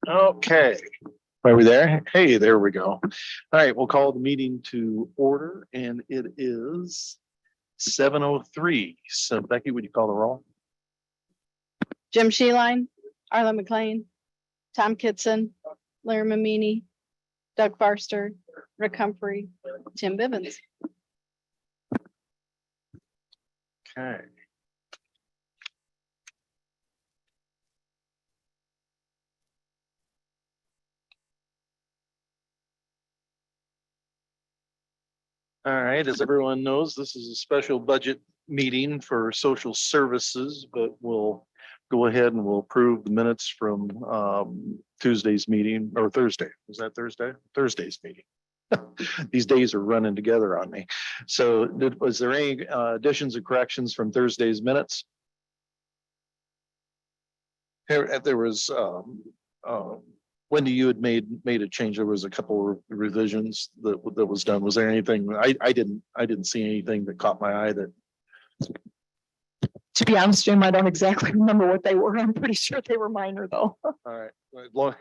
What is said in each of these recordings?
Okay. Are we there? Hey, there we go. All right, we'll call the meeting to order, and it is 7:03. So Becky, would you call the roll? Jim Sheeline, Arlen McLean, Tom Kitson, Larry Mamini, Doug Farster, Rick Humphrey, Tim Bivens. Okay. All right, as everyone knows, this is a special budget meeting for social services, but we'll go ahead and we'll approve the minutes from Tuesday's meeting, or Thursday. Was that Thursday? Thursday's meeting. These days are running together on me. So was there any additions or corrections from Thursday's minutes? There was Wendy, you had made a change. There was a couple of revisions that was done. Was there anything? I didn't see anything that caught my eye. That, to be honest, Jim, I don't exactly remember what they were. I'm pretty sure they were minor, though. all right. Well,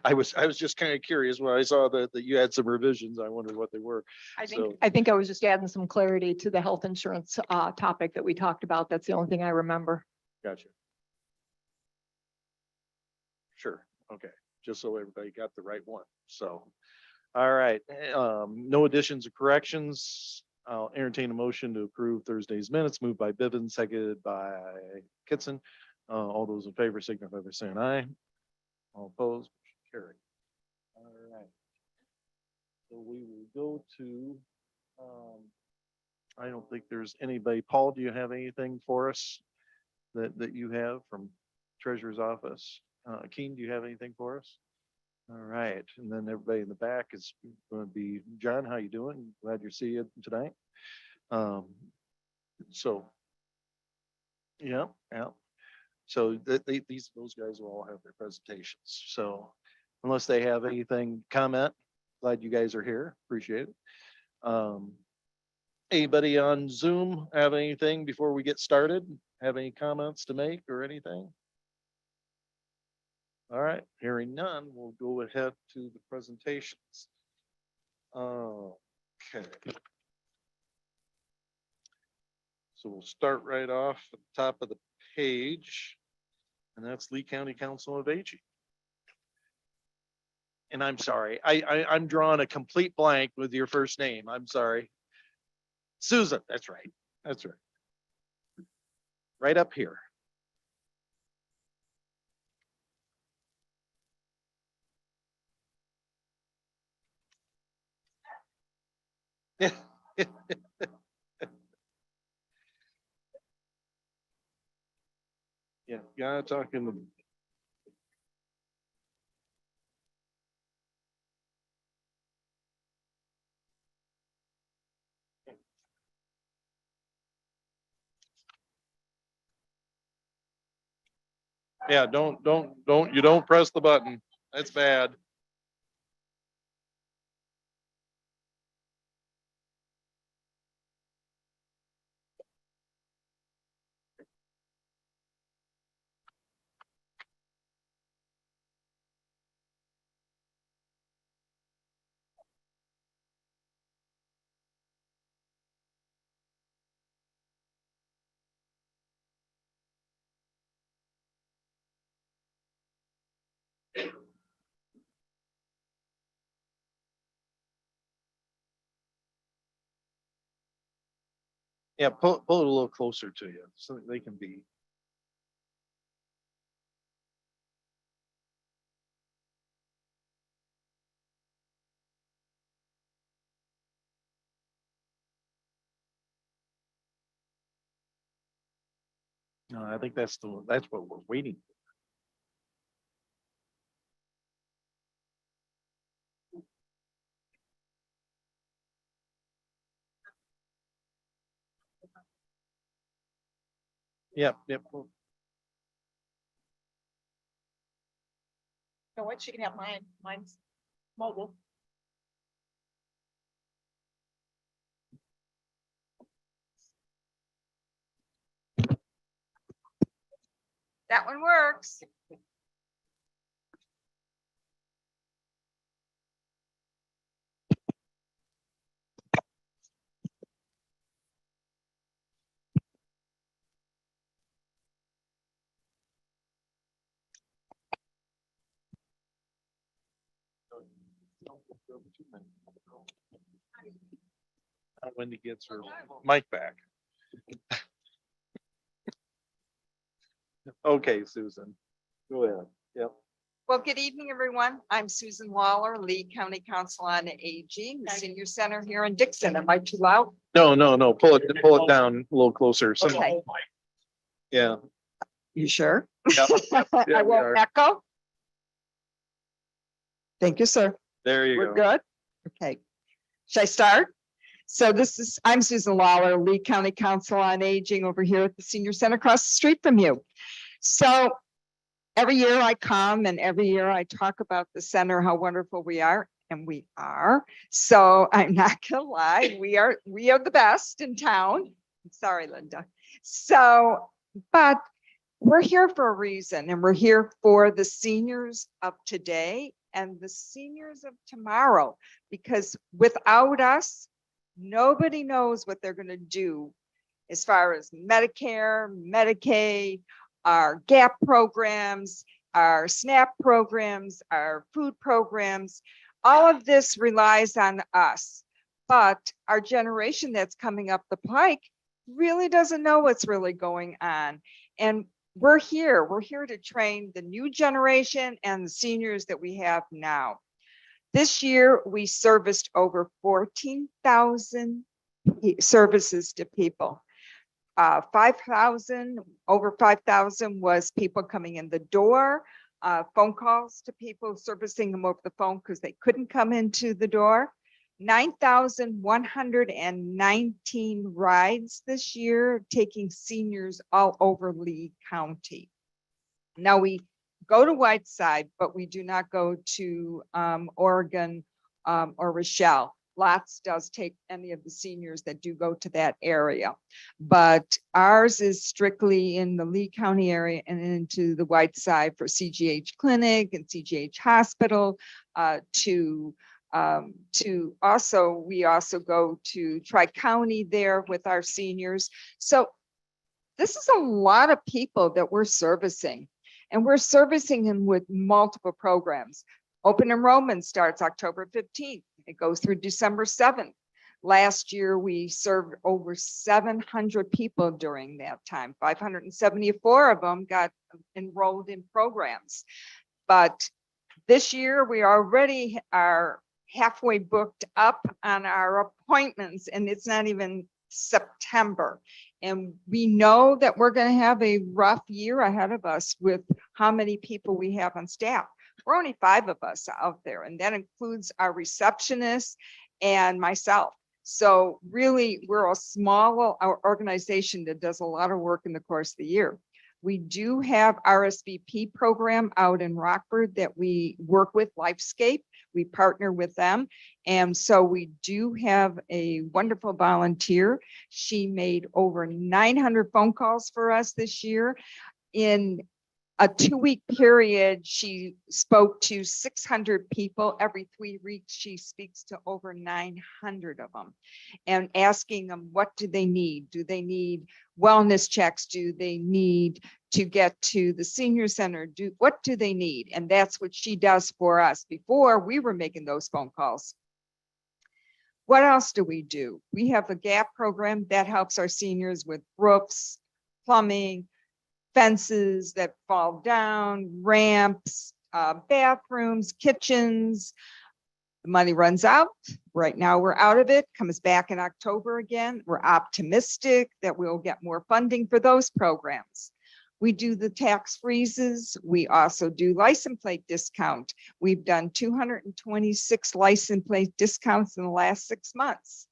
I was just kind of curious when I saw that you had some revisions. I wondered what they were. I think I was just adding some clarity to the health insurance topic that we talked about. That's the only thing I remember. Gotcha. Sure. Okay. Just so everybody got the right one. So, all right. No additions or corrections. I'll entertain a motion to approve Thursday's minutes. Moved by Bivens, seconded by Kitson. All those in favor signify by saying aye. All opposed, carry. All right. So we will go to, I don't think there's anybody. Paul, do you have anything for us that you have from Treasurer's office? Keen, do you have anything for us? All right, and then everybody in the back is going to be John. How you doing? Glad to see you tonight. So, yeah. So those guys will all have their presentations. So, unless they have anything comment, glad you guys are here. Appreciate it. Anybody on Zoom have anything before we get started? Have any comments to make or anything? All right, hearing none, we'll go ahead to the presentations. Okay. So we'll start right off at the top of the page, and that's Lee County Council of Aging. And I'm sorry, I'm drawing a complete blank with your first name. I'm sorry. Susan, that's right. That's right. Right up here. Yeah. Yeah, talking to yeah, you don't press the button. That's bad. Yeah, pull it a little closer to you so that they can be. No, I think that's what we're waiting. Yep, yep. No, what, she can have mine. Mine's mobile. That one works. Wendy gets her mic back. Okay, Susan, go ahead. Yep. Well, good evening, everyone. I'm Susan Waller, Lee County Council on Aging, the Senior Center here in Dixon. Am I too loud? No, pull it down a little closer. Okay. Yeah. You sure? Yep, yeah, I we won't are. echo. Thank you, sir. There you We're go. good? Okay. Should I start? So I'm Susan Lawler, Lee County Council on Aging over here at the Senior Center across the street from you. So every year I come and every year I talk about the center, how wonderful we are, and we are. So I'm not gonna lie, we are the best in town. I'm sorry, Linda. So, but we're here for a reason, and we're here for the seniors of today and the seniors of tomorrow, because without us, nobody knows what they're going to do as far as Medicare, Medicaid, our GAP programs, our SNAP programs, our food programs. All of this relies on us, but our generation that's coming up the pike really doesn't know what's really going on. And we're here to train the new generation and the seniors that we have now. This year, we serviced over 14,000 services to people. 5,000, over 5,000 was people coming in the door, phone calls to people, servicing them over the phone because they couldn't come into the door. 9,119 rides this year, taking seniors all over Lee County. Now we go to Whiteside, but we do not go to Oregon or Rochelle. Lots does take any of the seniors that do go to that area, but ours is strictly in the Lee County area and into the Whiteside for CGH Clinic and CGH Hospital. We also go to Tri-County there with our seniors. So this is a lot of people that we're servicing, and we're servicing them with multiple programs. Open enrollment starts October 15th. It goes through December 7th. Last year, we served over 700 people during that time. 574 of them got enrolled in programs. But this year, we already are halfway booked up on our appointments, and it's not even September. And we know that we're going to have a rough year ahead of us with how many people we have on staff. We're only 5 of us out there, and that includes our receptionist and myself. So really, we're a small organization that does a lot of work in the course of the year. We do have RSVP program out in Rockford that we work with, Lifescape. We partner with them. And so we do have a wonderful volunteer. She made over 900 phone calls for us this year. In a 2-week period, she spoke to 600 people. Every 3 weeks, she speaks to over 900 of them and asking them, what do they need? Do they need wellness checks? Do they need to get to the senior center? What do they need? And that's what she does for us. Before, we were making those phone calls. What else do? We have a GAP program that helps our seniors with roofs, plumbing, fences that fall down, ramps, bathrooms, kitchens. The money runs out. Right now we're out of it, comes back in October again. We're optimistic that we'll get more funding for those programs. We do the tax freezes. We also do license plate discount. We've done 226 license plate discounts in the last 6 months.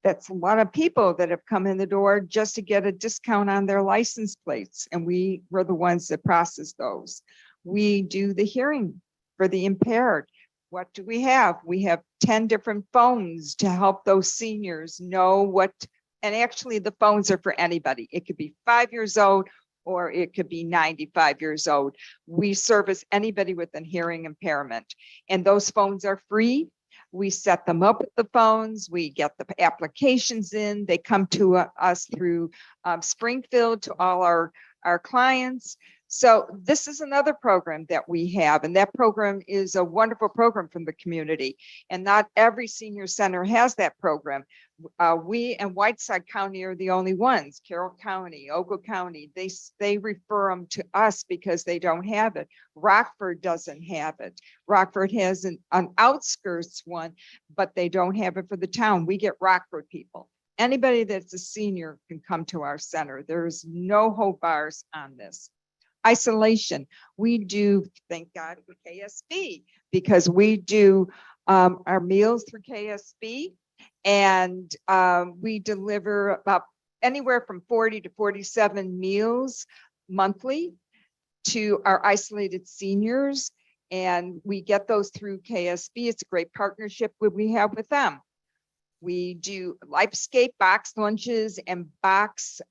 That's a lot of people that have come in the door just to get a discount on their license plates. And we were the ones that process those. We do the hearing for the impaired. What do we have? We have 10 different phones to help those seniors know what, and actually the phones are for anybody. It could be 5 years old or it could be 95 years old. We service anybody with a hearing impairment, and those phones are free. We set them up with the phones. We get the applications in. They come to us through Springfield to all our clients. So this is another program that we have, and that program is a wonderful program from the community. And not every senior center has that program. We and Whiteside County are the only ones. Carroll County, Ogle County, they refer them to us because they don't have it. Rockford doesn't have it. Rockford has an outskirts one, but they don't have it for the town. We get Rockford people. Anybody that's a senior can come to our center. There's no hold bars on this. Isolation. We do, thank God for KSB, because we do our meals through KSB, and we deliver about anywhere from 40 to 47 meals monthly to our isolated seniors. And we get those through KSB. It's a great partnership we have with them. We do Lifescape box lunches and box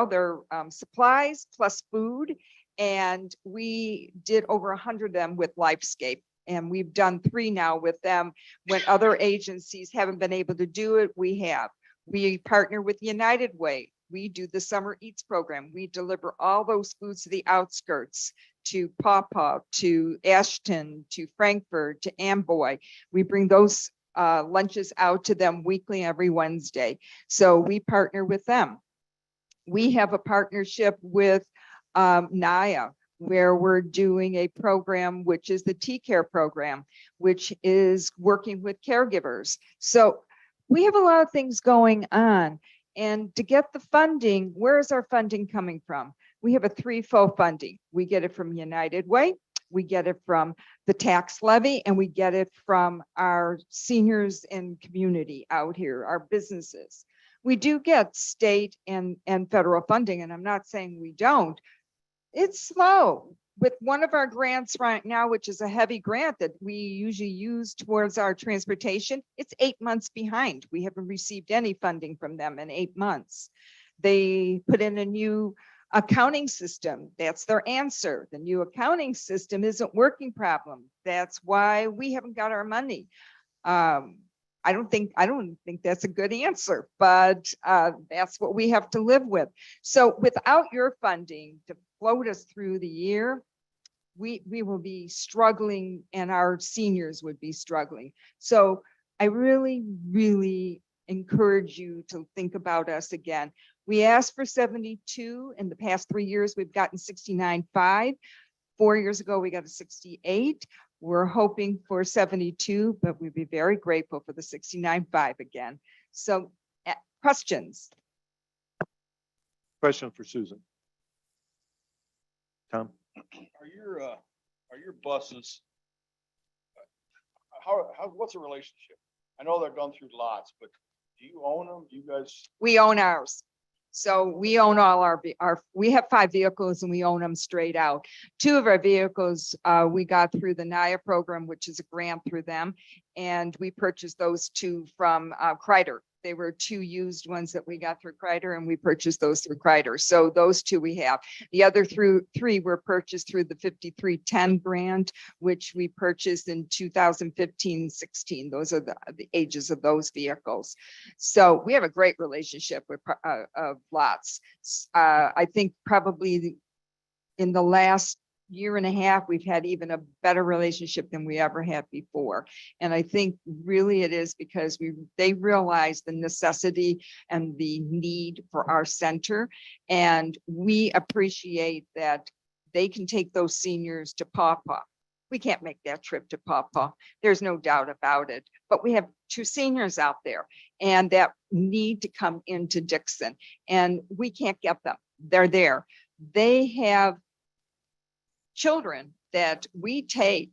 they're supplies plus food, and we did over 100 of them with Lifescape, and we've done 3 now with them. When other agencies haven't been able to do it, we have. We partner with United Way. We do the Summer Eats program. We deliver all those foods to the outskirts, to Pawpaw, to Ashton, to Frankfurt, to Amboy. We bring those lunches out to them weekly, every Wednesday. So we partner with them. We have a partnership with NIA, where we're doing a program, which is the T-Care program, which is working with caregivers. So we have a lot of things going on. And to get the funding, where is our funding coming from? We have a threefold funding. We get it from United Way, we get it from the tax levy, and we get it from our seniors and community out here, our businesses. We do get state and federal funding, and I'm not saying we don't. It's slow. With one of our grants right now, which is a heavy grant that we usually use towards our transportation, it's 8 months behind. We haven't received any funding from them in 8 months. They put in a new accounting system. That's their answer. The new accounting system isn't working problem. That's why we haven't got our money. I don't think that's a good answer, but that's what we have to live with. So without your funding to float us through the year, we will be struggling, and our seniors would be struggling. So I really, really encourage you to think about us again. We asked for 72. In the past 3 years, we've gotten 69.5. 4 years ago, we got a 68. We're hoping for 72, but we'd be very grateful for the 69.5 again. So questions? Question for Susan. Tom? Are your buses, what's the relationship? I know they're done through lots, but do you own them? Do you guys? We own ours. So we own all our, we have 5 vehicles and we own them straight out. 2 of our vehicles we got through the NIA program, which is a grant through them. And we purchased those 2 from Kreider. They were 2 used ones that we got through Kreider, and we purchased those through Kreider. So those 2 we have. The other 3 were purchased through the 5310 grant, which we purchased in 2015-16. Those are the ages of those vehicles. So we have a great relationship with lots. I think probably in the last year and a half, we've had even a better relationship than we ever had before. And I think really it is because they realize the necessity and the need for our center. And we appreciate that they can take those seniors to Pawpaw. We can't make that trip to Pawpaw. There's no doubt about it. But we have 2 seniors out there and that need to come into Dixon, and we can't get them. they're there. They have children that we take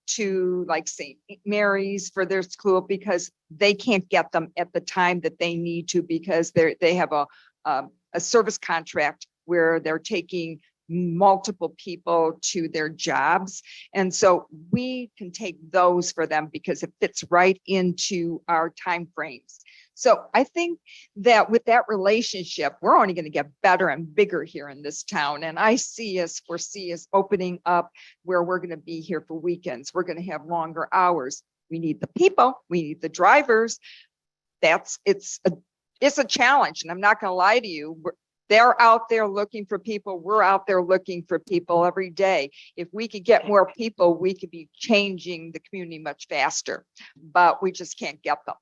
to like St. Mary's for their school because they can't get them at the time that they need to because they have a service contract where they're taking multiple people to their jobs. And so we can take those for them because it fits right into our timeframes. So I think that with that relationship, we're only going to get better and bigger here in this town. And I foresee us opening up where we're going to be here for weekends. We're going to have longer hours. We need the people, we need the drivers. It's a challenge. And I'm not going to lie to you. They're out there looking for people. We're out there looking for people every day. If we could get more people, we could be changing the community much faster, but we just can't get them.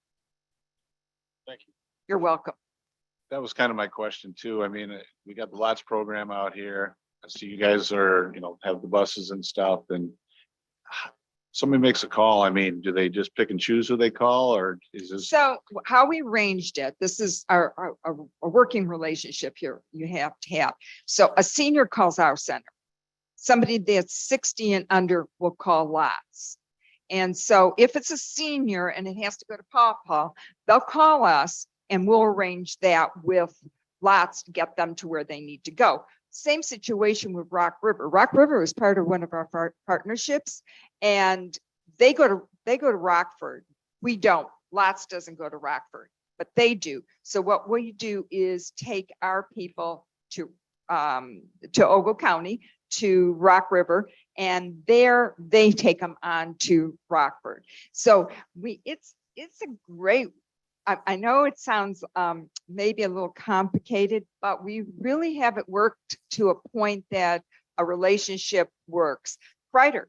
Thank you. You're welcome. That was kind of my question too. I mean, we got the lots program out here. I see you guys are, have the buses and stuff, and somebody makes a call. I mean, do they just pick and choose who they call, or is this? So how we arranged it, this is our working relationship here you have to have. So a senior calls our center. Somebody that's 60 and under will call lots. And so if it's a senior and it has to go to Pawpaw, they'll call us and we'll arrange that with lots to get them to where they need to go. Same situation with Rock River. Rock River is part of one of our partnerships, and they go to Rockford. We don't. Lots doesn't go to Rockford, but they do. So what we do is take our people to Ogle County, to Rock River, and there they take them on to Rockford. So it's a great. I know it sounds maybe a little complicated, but we really have it worked to a point that a relationship works. Kreider,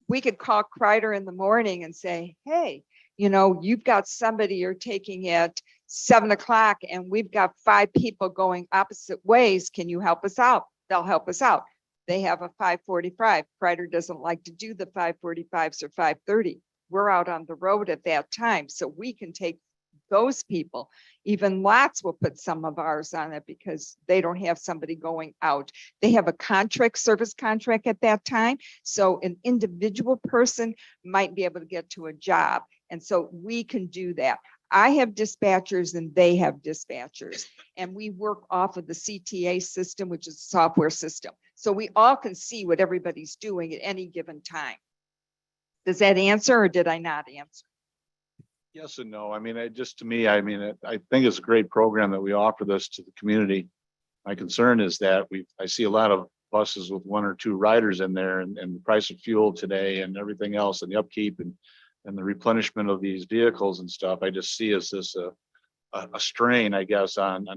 we could call Kreider in the morning and say, hey, you've got somebody you're taking at 7 o'clock and we've got 5 people going opposite ways. Can you help us out? They'll help us out. They have a 5:45. Kreider doesn't like to do the 5:45s or 5:30. We're out on the road at that time, so we can take those people. Even Lots will put some of ours on it because they don't have somebody going out. They have a service contract at that time. So an individual person might be able to get to a job. And so we can do that. I have dispatchers and they have dispatchers, and we work off of the CTA system, which is a software system. So we all can see what everybody's doing at any given time. Does that answer, or did I not answer? Yes and no. I mean, I think it's a great program that we offer this to the community. My concern is that I see a lot of buses with 1 or 2 riders in there, and the price of fuel today and everything else, and the upkeep and the replenishment of these vehicles and stuff. I just see as this a strain, I guess, on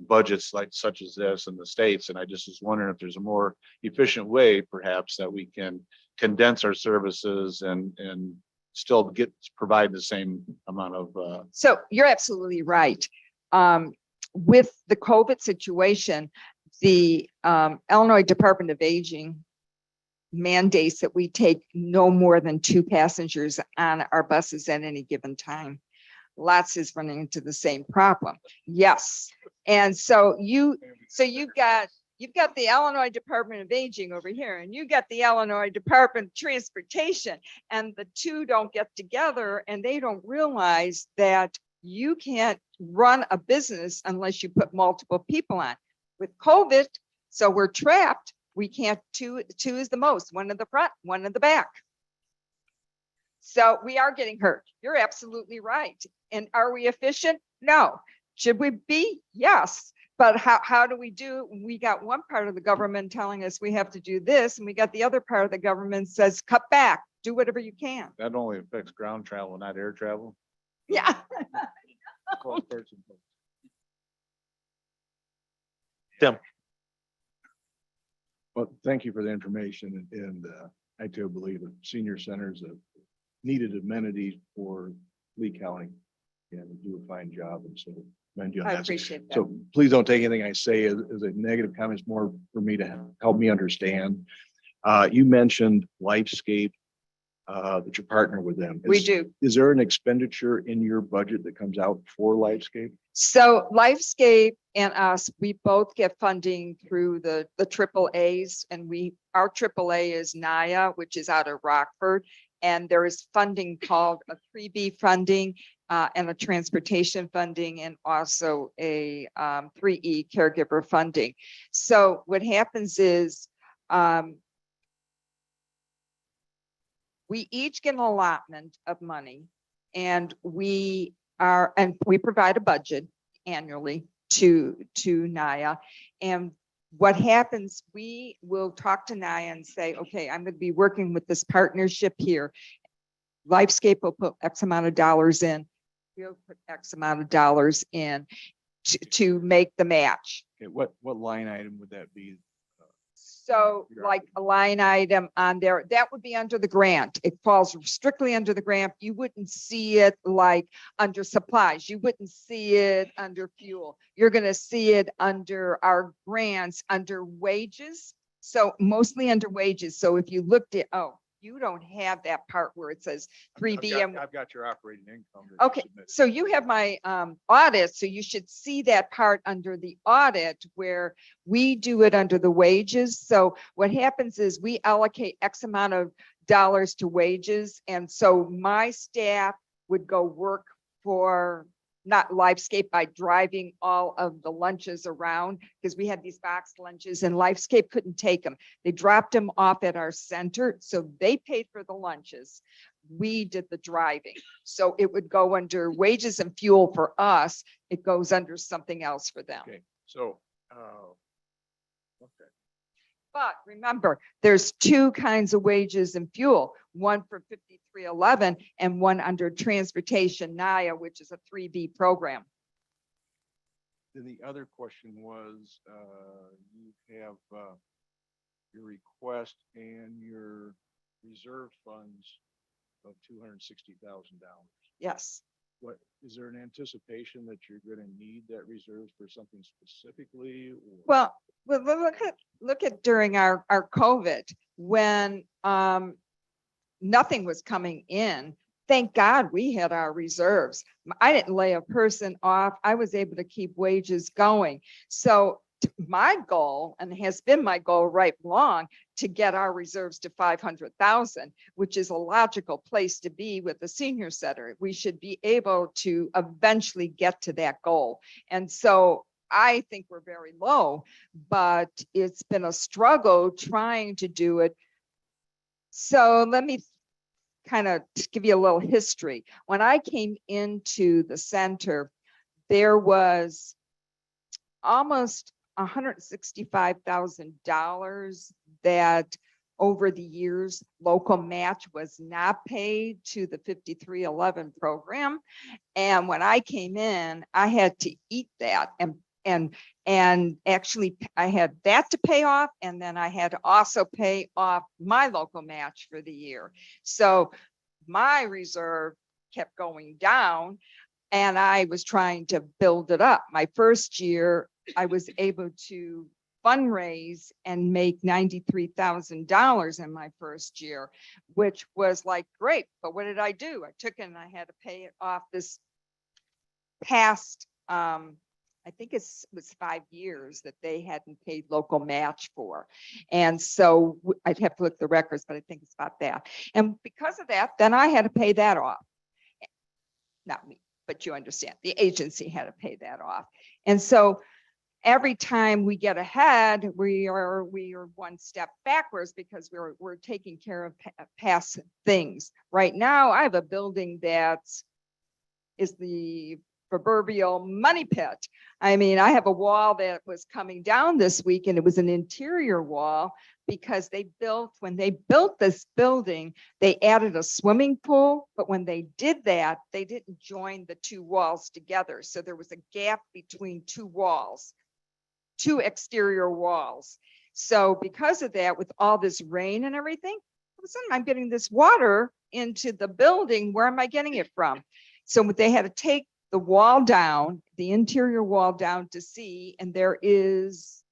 budgets such as this in the States. And I just was wondering if there's a more efficient way, perhaps, that we can condense our services and still provide the same amount of. So you're absolutely right. With the COVID situation, the Illinois Department of Aging mandates that we take no more than 2 passengers on our buses at any given time. Lots is running into the same problem. Yes. And so you've got the Illinois Department of Aging over here, and you got the Illinois Department of Transportation, and the 2 don't get together, and they don't realize that you can't run a business unless you put multiple people on. With COVID, so we're trapped. We can't, 2 is the most, 1 in the front, 1 in the back. So we are getting hurt. You're absolutely right. And are we efficient? No. Should we be? Yes. But how do we do? We got one part of the government telling us we have to do this, and we got the other part of the government says, cut back, do whatever you can. That only affects ground travel, not air travel. Yeah. Tim. Well, thank you for the information, and I too believe that senior centers have needed amenities for Lee County, and do a fine job, and so commend you on I that. appreciate that. So please don't take anything I say as a negative comment. It's more for me to help me understand. You mentioned Lifescape. that you partner with them. We do. Is there an expenditure in your budget that comes out for Lifescape? So Lifescape and us, we both get funding through the triple A's, and our triple A is NIA, which is out of Rockford. And there is funding called a Freebie Funding and a transportation funding, and also a 3E caregiver funding. So what happens is we each get an allotment of money, and we provide a budget annually to NIA. And what happens, we will talk to NIA and say, okay, I'm going to be working with this partnership here. Lifescape will put X amount of dollars in. We'll put X amount of dollars in to make the match. Okay, what line item would that be? So like a line item on there, that would be under the grant. It falls strictly under the grant. You wouldn't see it like under supplies. You wouldn't see it under fuel. You're going to see it under our grants, under wages. So mostly under wages. So if you looked at, you don't have that part where it says 3B. I've got your operating income. that you Okay, submitted. so you have my audit, so you should see that part under the audit where we do it under the wages. So what happens is we allocate X amount of dollars to wages. And so my staff would go work for not Lifescape by driving all of the lunches around, because we had these boxed lunches and Lifescape couldn't take them. They dropped them off at our center. So they paid for the lunches. We did the driving. So it would go under wages and fuel for us. It goes under something else for them. Okay, so, okay. But remember, there's two kinds of wages and fuel, one for 5311 and one under transportation NIA, which is a 3B program. Then the other question was, you have your request and your reserve funds of $260,000. Yes. What, is there an anticipation that you're going to need that reserve for something specifically? Or? Well, look at during our COVID, when nothing was coming in. Thank God we had our reserves. I didn't lay a person off. I was able to keep wages going. So my goal, and has been my goal right along, to get our reserves to 500,000, which is a logical place to be with the senior center. We should be able to eventually get to that goal. And so I think we're very low, but it's been a struggle trying to do it. So let me kind of give you a little history. When I came into the center, there was almost $165,000 that over the years, local match was not paid to the 5311 program. And when I came in, I had to eat that. And actually I had that to pay off. And then I had to also pay off my local match for the year. So my reserve kept going down and I was trying to build it up. My first year, I was able to fundraise and make $93,000 in my first year, which was like, great. But what did I do? I took it and I had to pay it off this past, I think it was 5 years that they hadn't paid local match for. And so I'd have to look at the records, but I think it's about that. And because of that, then I had to pay that off. Not me, but you understand, the agency had to pay that off. And so every time we get ahead, we are one step backwards because we're taking care of past things. Right now, I have a building that is the proverbial money pit. I mean, I have a wall that was coming down this week and it was an interior wall because when they built this building, they added a swimming pool, but when they did that, they didn't join the two walls together. So there was a gap between two walls, two exterior walls. So because of that, with all this rain and everything, all of a sudden I'm getting this water into the building. Where am I getting it from? So they had to take the wall down, the interior wall down to see, and there is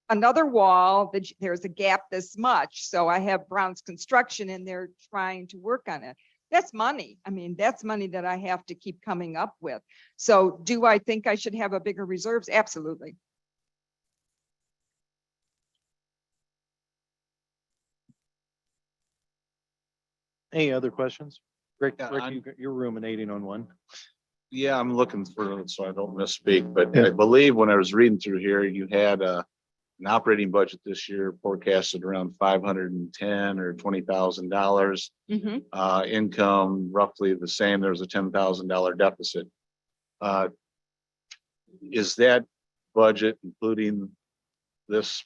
another wall, there's a gap this much. So I have Brown's Construction in there trying to work on it. That's money. I mean, that's money that I have to keep coming up with. So do I think I should have a bigger reserves? Absolutely. Any other questions? Rick, Yeah, you're ruminating on one. Yeah, I'm looking for it so I don't misspeak, but I believe when I was reading through here, you had an operating budget this year forecasted around 510 or $20,000. Income roughly the same. There was a $10,000 deficit. Is that budget including this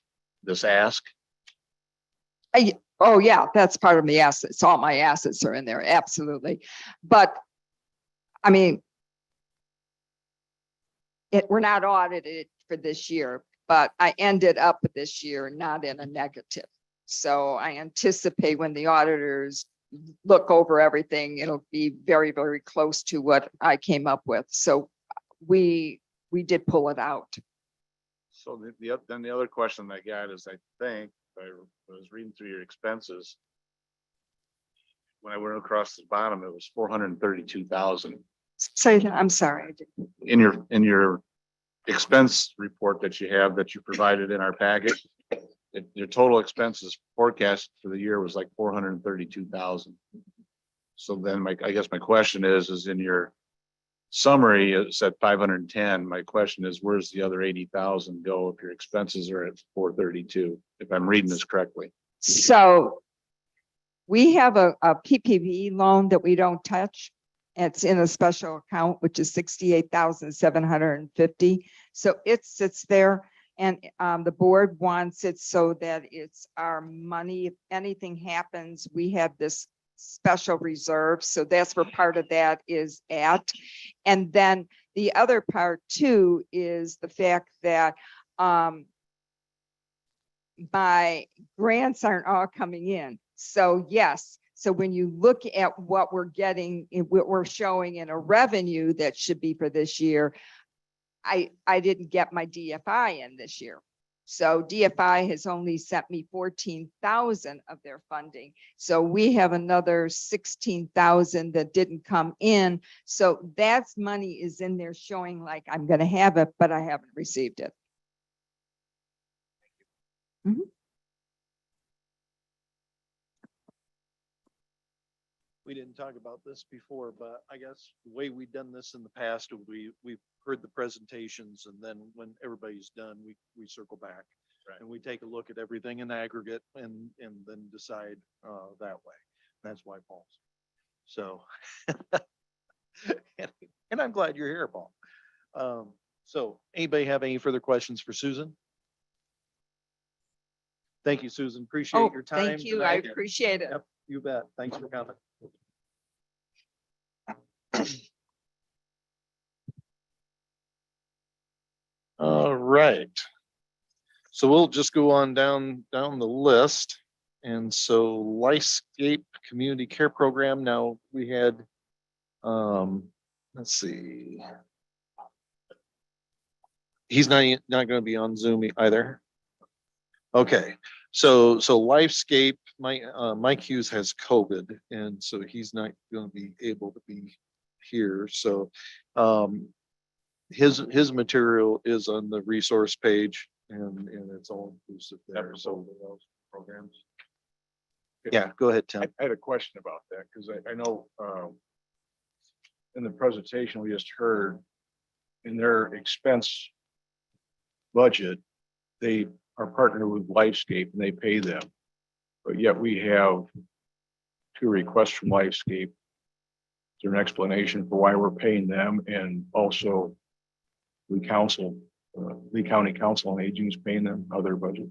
ask? Oh yeah, that's part of the assets. All my assets are in there. Absolutely. But I mean, we're not audited for this year, but I ended up this year not in a negative. So I anticipate when the auditors look over everything, it'll be very, very close to what I came up with. So we did pull it out. So then the other question I got is, I think I was reading through your expenses. When I went across the bottom, it was 432,000. Say that, I'm sorry. In your expense report that you have that you provided in our packet, your total expenses forecast for the year was like 432,000. So then I guess my question is in your summary, it said 510. My question is, where's the other 80,000 go if your expenses are at 432, if I'm reading this correctly? So we have a PPP loan that we don't touch. It's in a special account, which is 68,750. So it sits there, and the board wants it so that it's our money. If anything happens, we have this special reserve. So that's where part of that is at. And then the other part too is the fact that my grants aren't all coming in. So yes. So when you look at what we're getting, what we're showing in a revenue that should be for this year, I didn't get my DFI in this year. So DFI has only sent me 14,000 of their funding. So we have another 16,000 that didn't come in. So that's money is in there showing like I'm going to have it, but I haven't received it. We didn't talk about this before, but I guess the way we've done this in the past, we've heard the presentations, and then when everybody's done, we circle back. Right. And we take a look at everything in aggregate and then decide that way. That's why Paul's. So, and I'm glad you're here, Paul. So anybody have any further questions for Susan? Thank you, Susan. Appreciate your time. Thank you. I tonight. appreciate it. Yep, you bet. Thanks for coming. All right. So we'll just go on down the list. And so Lifescape Community Care Program. Now we had, let's see. He's not going to be on Zoom either. Okay. So Lifescape, Mike Hughes has COVID, and so he's not going to be able to be here. So his material is on the resource page, and it's all inclusive there. So those programs. Yeah, go ahead, Tim. I had a question about that because I know in the presentation we just heard in their expense budget, they are partnered with Lifescape and they pay them. But yet we have 2 requests from Lifescape. Is there an explanation for why we're paying them? And also Lee County Council on Aging is paying them out of their budget.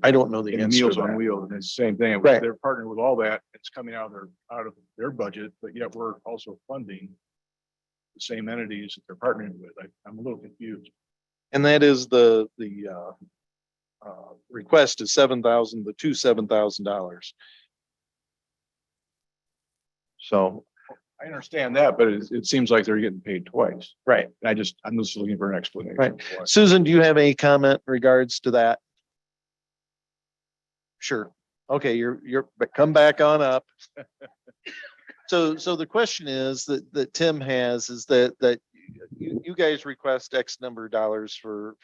I don't know the And answer Meals to on that. Wheels, and it's the same thing. Right. They're partnered with all that. It's coming out of their budget, but yet we're also funding the same entities that they're partnering with. I'm a little confused. And that is the request is $7,000 to $7,000. So I understand that, but it seems like they're getting paid twice. Right. I'm just looking for an explanation. Right. why. Susan, do you have any comment in regards to that? Sure. Okay, but come back on up. So the question is that Tim has is that you guys request X number of dollars for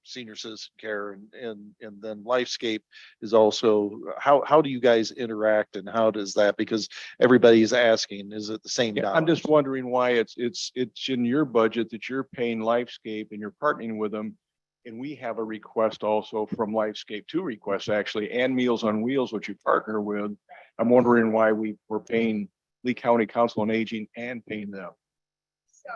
senior citizen care and then Lifescape is also, how do you guys interact and how does that, because everybody's asking, is it the same Yeah, I'm dollars? just wondering why it's in your budget that you're paying Lifescape and you're partnering with them. And we have a request also from Lifescape, two requests actually, and Meals on Wheels, which you partner with. I'm wondering why we're paying Lee County Council on Aging and paying them. So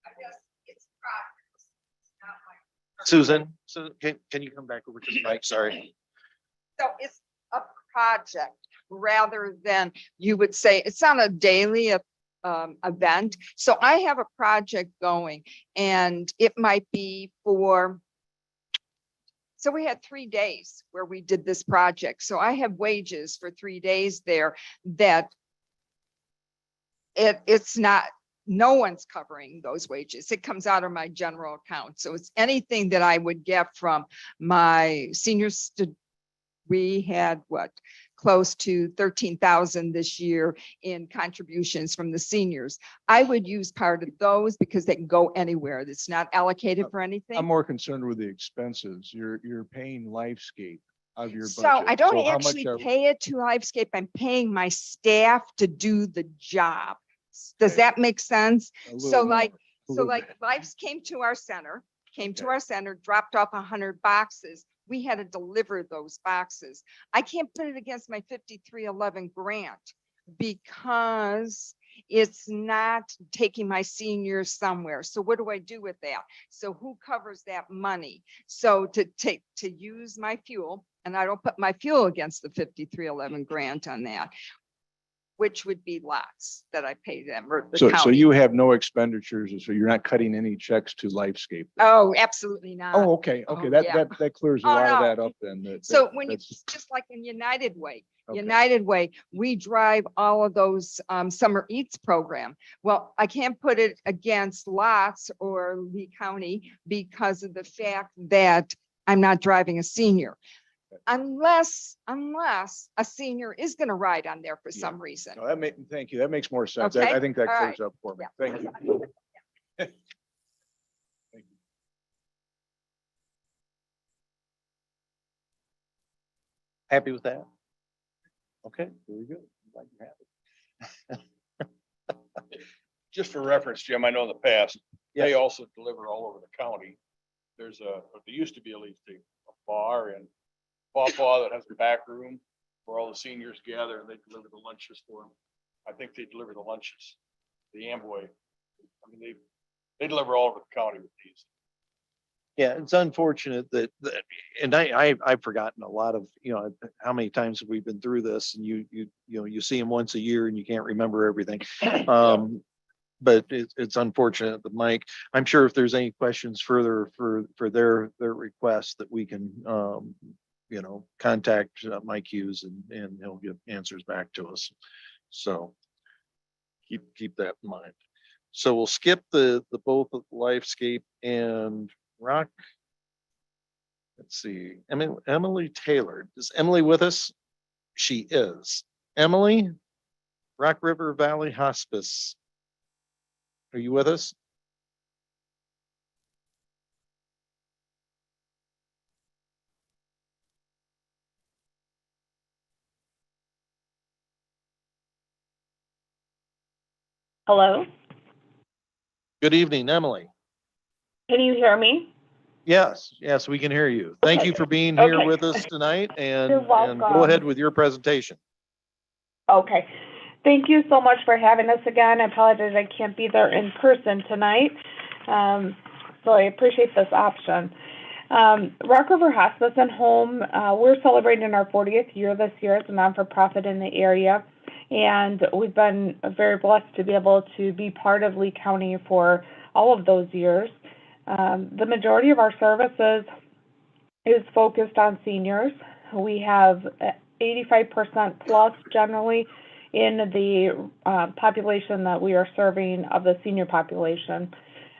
I guess it's progress. It's not like. Susan, so can you come back over to the mic? Sorry. So it's a project rather than you would say, it's not a daily event. So I have a project going and it might be so we had 3 days where we did this project. So I have wages for 3 days there that it's not, no one's covering those wages. It comes out of my general account. So it's anything that I would get from my seniors. We had close to 13,000 this year in contributions from the seniors. I would use part of those because they can go anywhere. It's not allocated for anything. I'm more concerned with the expenses. You're paying Lifescape out of your budget. So I don't how much actually are- pay it to Lifescape. I'm paying my staff to do the job. Does Okay. that make sense? a So little- like, a so little like bit. Lifes came to our center, dropped off 100 boxes. We had to deliver those boxes. I can't put it against my 5311 grant because it's not taking my seniors somewhere. So what do I do with that? So who covers that money? So to use my fuel, and I don't put my fuel against the 5311 grant on that, which would be lots that I pay them or the So county. you have no expenditures, so you're not cutting any checks to Lifescape? Oh, absolutely not. Oh, okay, Oh, that, yeah. that clears a Oh, lot of no. that up then. So when you, that's- just like in United Way, okay. United Way, we drive all of those summer eats program. Well, I can't put it against lots or Lee County because of the fact that I'm not driving a senior. Unless a senior is going to ride on there for Yeah. some reason. No, thank you. That makes more sense. Okay, I think that all clears up for me. Yeah. Thank you. Thank you. Happy with that? Okay, very good. Glad you're happy. Just for reference, Jim, I know in the past, they Yes. also deliver all over the county. There used to be at least a bar in Pawpaw that has a back room where all the seniors gather and they deliver the lunches for them. I think they deliver the lunches, the Amboy. I mean, they deliver all over the county with these. Yeah, it's unfortunate that and I've forgotten a lot of, how many times have we been through this and you see them once a year and you can't remember everything. But it's unfortunate that Mike, I'm sure if there's any questions further for their request that we can, contact Mike Hughes and he'll give answers back to us. So keep that in mind. So we'll skip the both of Lifescape and Rock. Let's see, Emily Taylor. Is Emily with us? She is. Emily, Rock River Valley Hospice. Are you with us? Hello, Good evening, Emily. can you hear me? Yes, we can hear you. Thank you for being here Okay. with us tonight and You're go welcome. ahead with your presentation. Okay. Thank you so much for having us again. I apologize I can't be there in person tonight. So I appreciate this option. Rock River Hospice and Home, we're celebrating our 40th year this year as a non-for-profit in the area. And we've been very blessed to be able to be part of Lee County for all of those years. The majority of our services is focused on seniors. We have 85% plus generally in the population that we are serving of the senior population.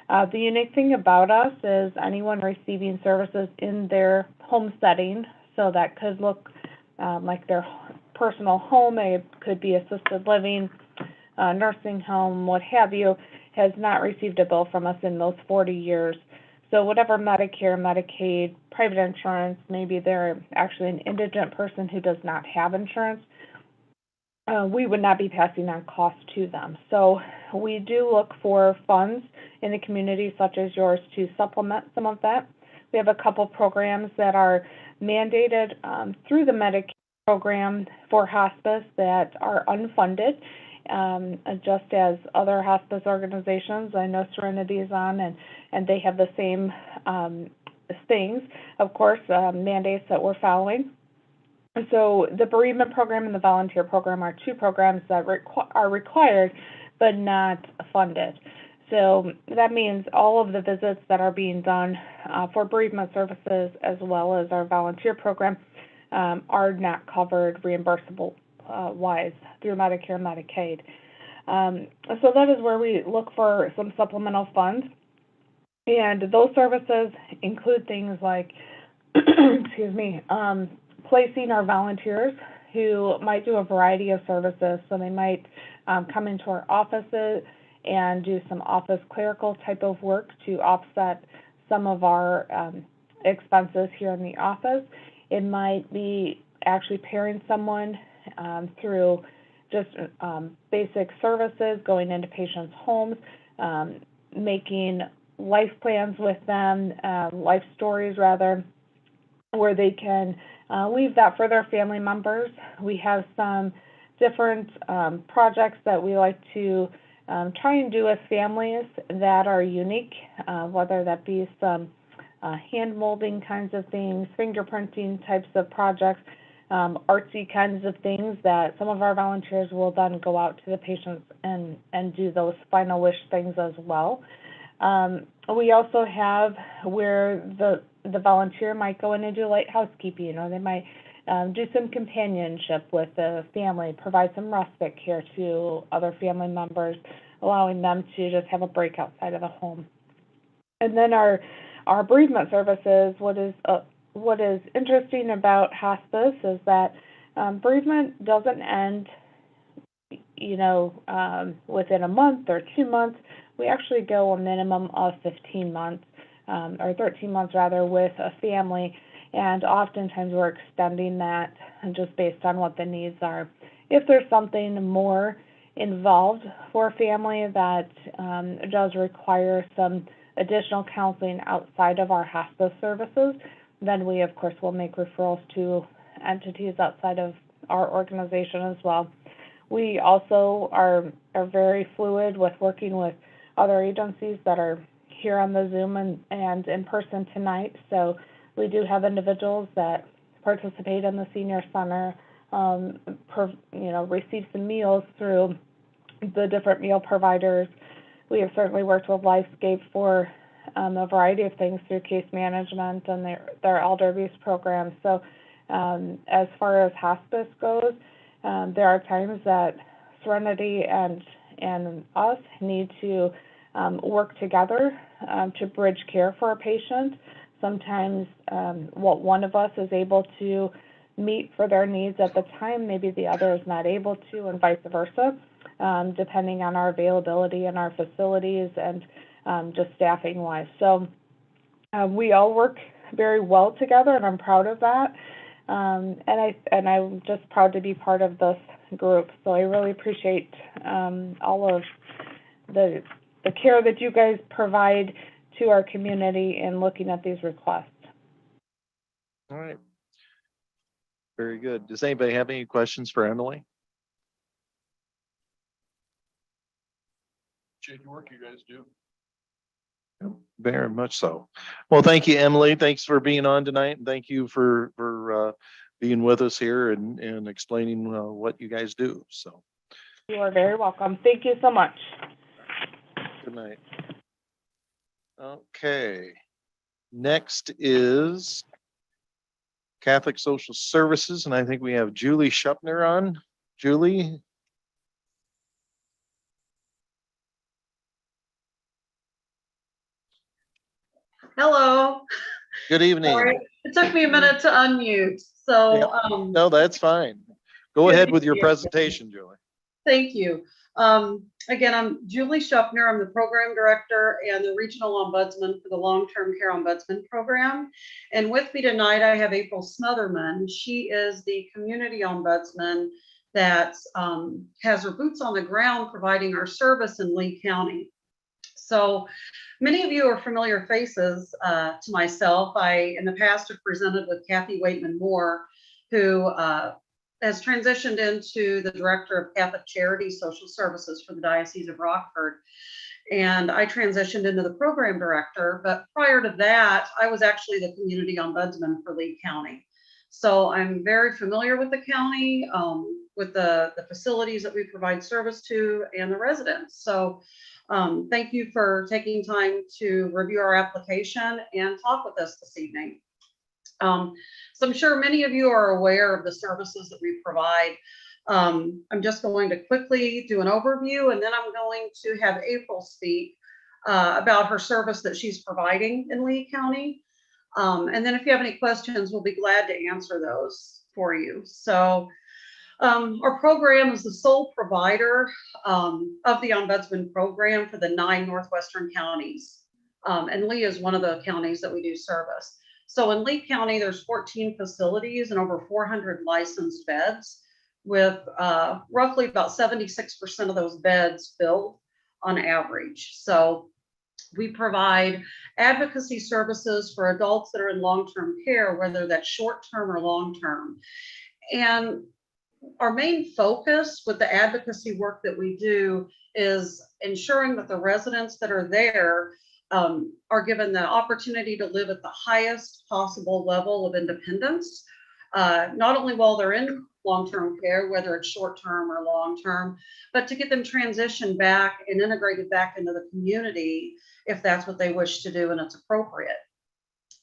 The unique thing about us is anyone receiving services in their home setting, so that could look like their personal home, it could be assisted living, nursing home, what have you, has not received a bill from us in those 40 years. So whatever Medicare, Medicaid, private insurance, maybe they're actually an indigent person who does not have insurance, we would not be passing on costs to them. So we do look for funds in the community such as yours to supplement some of that. We have a couple programs that are mandated through the Medicare program for hospice that are unfunded, just as other hospice organizations. I know Serenity is on, and they have the same things, of course, mandates that we're following. So the bereavement program and the volunteer program are two programs that are required but not funded. So that means all of the visits that are being done for bereavement services as well as our volunteer program are not covered reimbursable wise through Medicare and Medicaid. So that is where we look for some supplemental funds. And those services include things like, excuse me, placing our volunteers who might do a variety of services. So they might come into our offices and do some office clerical type of work to offset some of our expenses here in the office. It might be actually pairing someone through just basic services, going into patients' homes, making life plans with them, life stories rather, where they can leave that for their family members. We have some different projects that we like to try and do with families that are unique, whether that be some hand molding kinds of things, fingerprinting types of projects, artsy kinds of things that some of our volunteers will then go out to the patients and do those final wish things as well. We also have where the volunteer might go in and do light housekeeping, or they might do some companionship with the family, provide some respite care to other family members, allowing them to just have a break outside of the home. And then our bereavement services, what is interesting about hospice is that bereavement doesn't end, within a month or 2 months. We actually go a minimum of 15 months, or 13 months rather, with a family, and oftentimes we're extending that just based on what the needs are. If there's something more involved for a family that does require some additional counseling outside of our hospice services, then we of course will make referrals to entities outside of our organization as well. We also are very fluid with working with other agencies that are here on the Zoom and in person tonight. So we do have individuals that participate in the senior center, receive some meals through the different meal providers. We have certainly worked with Lifescape for a variety of things through case management and their elder abuse program. So as far as hospice goes, there are times that Serenity and us need to work together to bridge care for a patient. Sometimes what one of us is able to meet for their needs at the time, maybe the other is not able to, and vice versa, depending on our availability in our facilities and just staffing wise. So we all work very well together, and I'm proud of that. And I'm just proud to be part of this group. So I really appreciate all of the care that you guys provide to our community in looking at these requests. All right. Very good. Does anybody have any questions for Emily? Appreciate the work you guys do. Very much so. Well, thank you, Emily. Thanks for being on tonight. And thank you for being with us here and explaining what you guys do. So You are very welcome. Thank you so much. good night. Okay. Next is Catholic Social Services, and I think we have Julie Schupner on. Julie, Hello. Good evening. Sorry, it took me a minute to unmute, so, No, that's fine. Go Good ahead to with your see you. presentation, Julie. thank you. Again, I'm Julie Schuffner. I'm the program director and the regional ombudsman for the long-term care ombudsman program. And with me tonight, I have April Smotherman. She is the community ombudsman that has her boots on the ground providing our service in Lee County. So many of you are familiar faces to myself. I, in the past, have presented with Kathy Waitman Moore, who has transitioned into the director of Catholic Charities Social Services for the Diocese of Rockford. And I transitioned into the program director, but prior to that, I was actually the community ombudsman for Lee County. So I'm very familiar with the county, with the facilities that we provide service to and the residents. So thank you for taking time to review our application and talk with us this evening. So I'm sure many of you are aware of the services that we provide. I'm just going to quickly do an overview, and then I'm going to have April speak about her service that she's providing in Lee County. And then if you have any questions, we'll be glad to answer those for you. So our program is the sole provider of the Ombudsman program for the 9 Northwestern counties. And Lee is one of the counties that we do service. So in Lee County, there's 14 facilities and over 400 licensed beds, with roughly about 76% of those beds filled on average. So we provide advocacy services for adults that are in long-term care, whether that's short-term or long-term. And our main focus with the advocacy work that we do is ensuring that the residents that are there are given the opportunity to live at the highest possible level of independence, not only while they're in long-term care, whether it's short-term or long-term, but to get them transitioned back and integrated back into the community if that's what they wish to do and it's appropriate.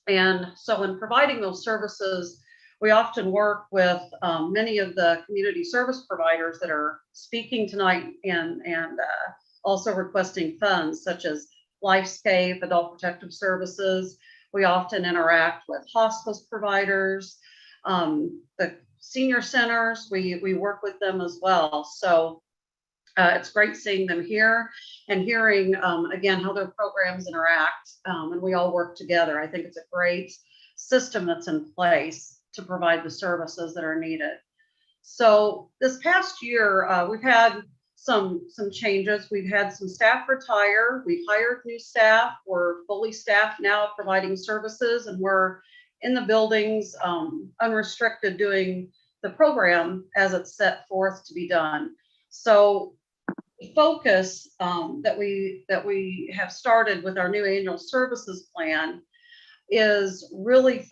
And so in providing those services, we often work with many of the community service providers that are speaking tonight and also requesting funds, such as Lifescape, Adult Protective Services. We often interact with hospice providers, the senior centers, we work with them as well. So it's great seeing them here and hearing, again, how their programs interact, and we all work together. I think it's a great system that's in place to provide the services that are needed. So this past year, we've had some changes. We've had some staff retire. We've hired new staff. We're fully staffed now providing services, and we're in the buildings unrestricted doing the program as it's set forth to be done. So the focus that we have started with our new annual services plan is really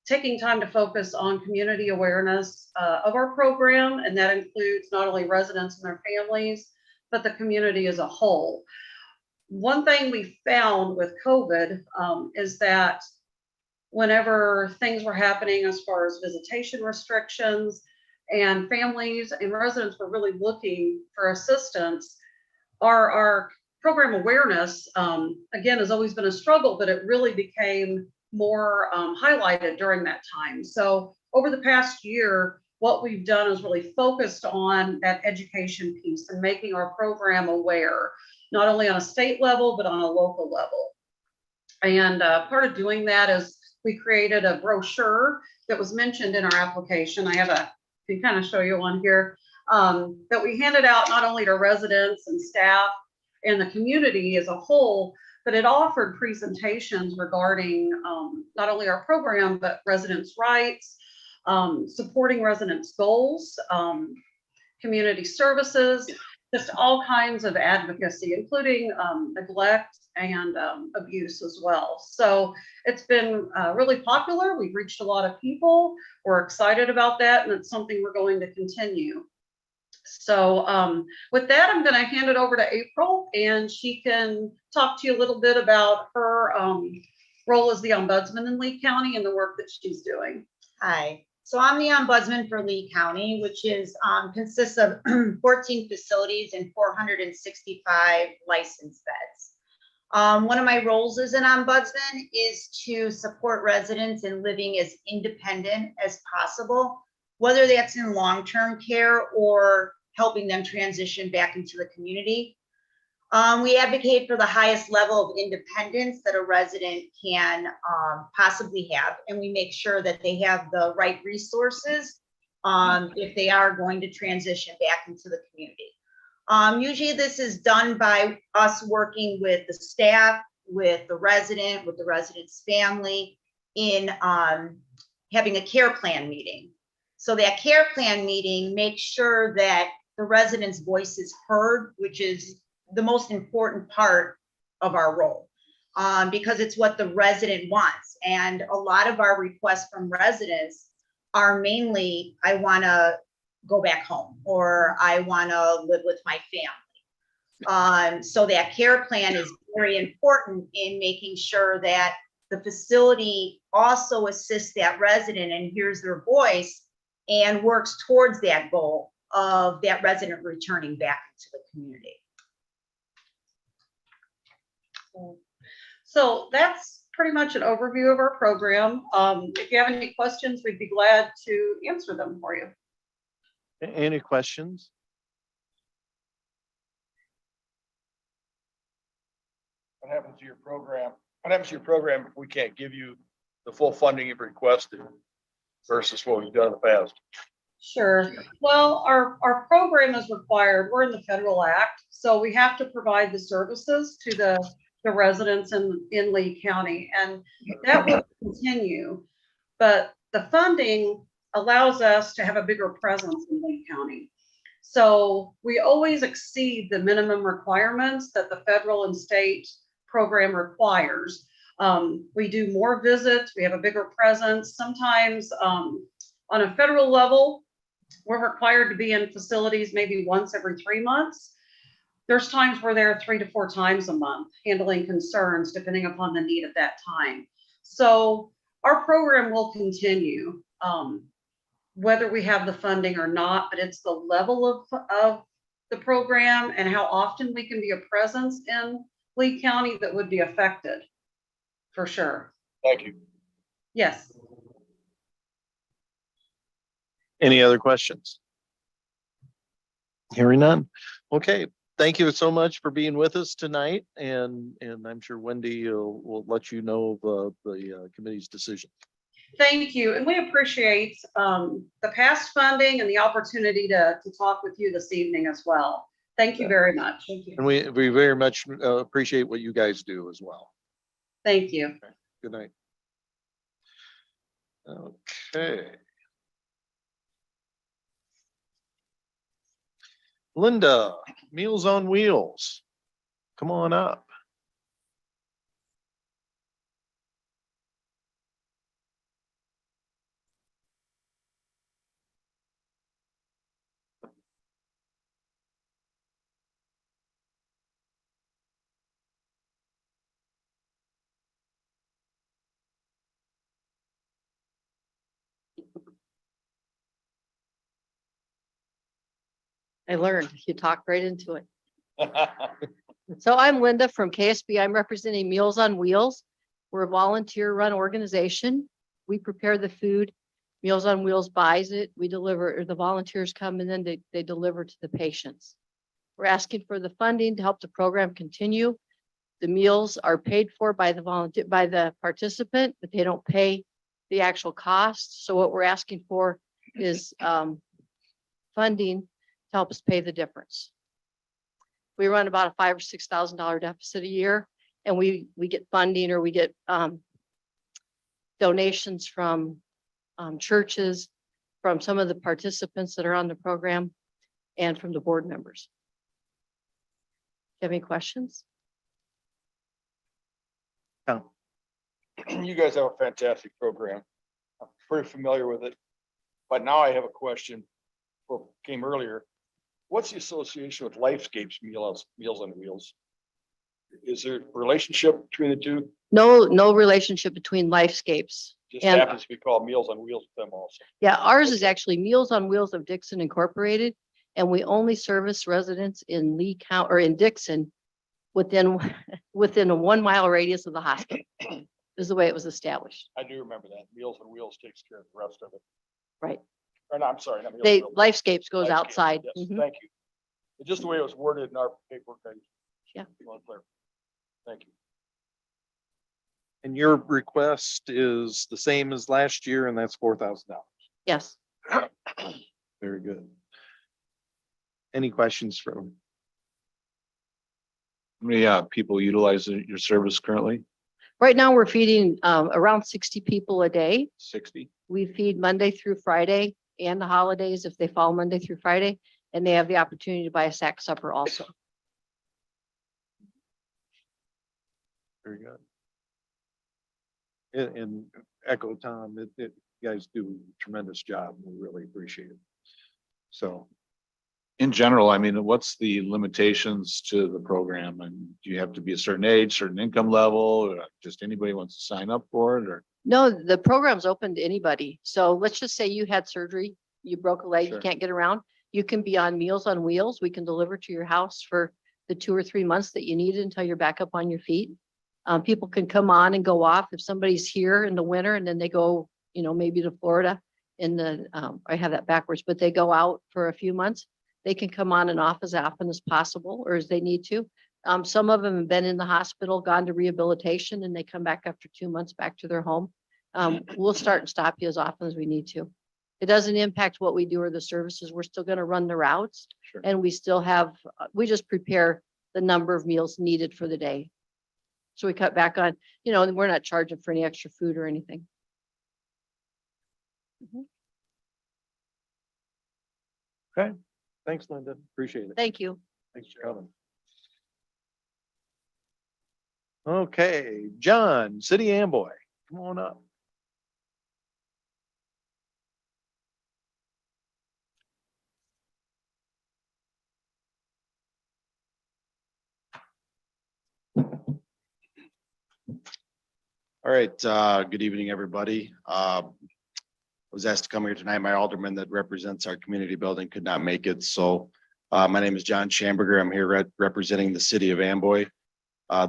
taking time to focus on community awareness of our program, and that includes not only residents and their families, but the community as a whole. One thing we found with COVID is that whenever things were happening as far as visitation restrictions and families and residents were really looking for assistance, our program awareness, again, has always been a struggle, but it really became more highlighted during that time. So over the past year, what we've done is really focused on that education piece and making our program aware, not only on a state level, but on a local level. And part of doing that is we created a brochure that was mentioned in our application. I can kind of show you one here, that we handed out not only to residents and staff and the community as a whole, but it offered presentations regarding not only our program, but residents' rights, supporting residents' goals, community services, just all kinds of advocacy, including neglect and abuse as well. So it's been really popular. We've reached a lot of people. We're excited about that, and it's something we're going to continue. So with that, I'm going to hand it over to April, and she can talk to you a little bit about her role as the ombudsman in Lee County and the work that she's doing. Hi, so I'm the ombudsman for Lee County, which is consists of 14 facilities and 465 licensed beds. One of my roles as an ombudsman is to support residents in living as independent as possible, whether that's in long-term care or helping them transition back into the community. We advocate for the highest level of independence that a resident can possibly have, and we make sure that they have the right resources if they are going to transition back into the community. Usually this is done by us working with the staff, with the resident's family in having a care plan meeting. So that care plan meeting makes sure that the resident's voice is heard, which is the most important part of our role, because it's what the resident wants. And a lot of our requests from residents are mainly, I want to go back home, or I want to live with my family. So that care plan is very important in making sure that the facility also assists that resident and hears their voice and works towards that goal of that resident returning back into the community. So that's pretty much an overview of our program. If you have any questions, we'd be glad to answer them for you. Any questions? What happens to your program? What happens to your program if we can't give you the full funding you've requested versus what we've done in the past? Sure. Well, our program is required. We're in the federal act, so we have to provide the services to the residents in Lee County, and that will continue. But the funding allows us to have a bigger presence in Lee County. So we always exceed the minimum requirements that the federal and state program requires. We do more visits, we have a bigger presence. Sometimes on a federal level, we're required to be in facilities maybe once every 3 months. There's times we're there 3 to 4 times a month, handling concerns depending upon the need at that time. So our program will continue, whether we have the funding or not, but it's the level of the program and how often we can be a presence in Lee County that would be affected, for sure. Thank you. Yes. Any other questions? Hearing none. Okay, thank you so much for being with us tonight, and I'm sure Wendy will let you know of the committee's decision. Thank you, and we appreciate the past funding and the opportunity to talk with you this evening as well. Thank you very much. Thank you. And we very much appreciate what you guys do as well. Thank you. Okay, good night. Okay. Linda, Meals on Wheels. Come on up. I learned, you talked right into it. So I'm Linda from KSB. I'm representing Meals on Wheels. We're a volunteer-run organization. We prepare the food. Meals on Wheels buys it. We deliver, or the volunteers come and then they deliver to the patients. We're asking for the funding to help the program continue. The meals are paid for by the participant, but they don't pay the actual cost. So what we're asking for is funding to help us pay the difference. We run about a $5,000 or $6,000 deficit a year, and we get funding, or we get donations from churches, from some of the participants that are on the program, and from the board members. Do you have any questions? You guys have a fantastic program. I'm pretty familiar with it, but now I have a question. What came earlier. What's the association with Lifescape's Meals on Wheels? Is there a relationship between the two? No relationship between Lifescapes. Just And- happens to be called Meals on Wheels with them also. Yeah, ours is actually Meals on Wheels of Dixon Incorporated, and we only service residents in Lee County or in Dixon within, within a 1 mile radius of the hospital. Is the way it was established. I do remember that. Meals on Wheels takes care of the rest of it. Right. Or no, I'm sorry. not Meals on They, Wheels. Lifescapes goes Lifescape, outside. Yes, Mhm. thank you. It's just the way it was worded in our paperwork. Yeah. Want to clarify. Thank you. And your request is the same as last year, and that's $4,000. Yes. Very good. Any questions from? How many people utilize your service currently? Right now, we're feeding around 60 people a day. 60? We feed Monday through Friday and the holidays if they fall Monday through Friday, and they have the opportunity to buy a sack supper also. Very good. And echo Tom, you guys do a tremendous job. We really appreciate it. So, In general, I mean, what's the limitations to the program? And do you have to be a certain age, certain income level, or just anybody wants to sign up for it, or? No, the program's open to anybody. So let's just say you had surgery, you broke a leg, you Sure. can't get around. You can be on Meals on Wheels. We can deliver to your house for the 2 or 3 months that you need it until you're back up on your feet. People can come on and go off if somebody's here in the winter and then they go, maybe to Florida in the, I have that backwards, but they go out for a few months. They can come on and off as often as possible or as they need to. Some of them have been in the hospital, gone to rehabilitation, and they come back after 2 months back to their home. We'll start and stop you as often as we need to. It doesn't impact what we do or the services. We're still going to run the routes. Sure. And we still have, we just prepare the number of meals needed for the day. So we cut back on, and we're not charging for any extra food or anything. okay. Thanks, Linda. Appreciate it. Thank you. Thanks for coming. Okay, John, City Amboy, come on up. All right, good evening, everybody. I was asked to come here tonight. My alderman that represents our community building could not make it. So my name is John Schamberger. I'm here representing the city of Amboy.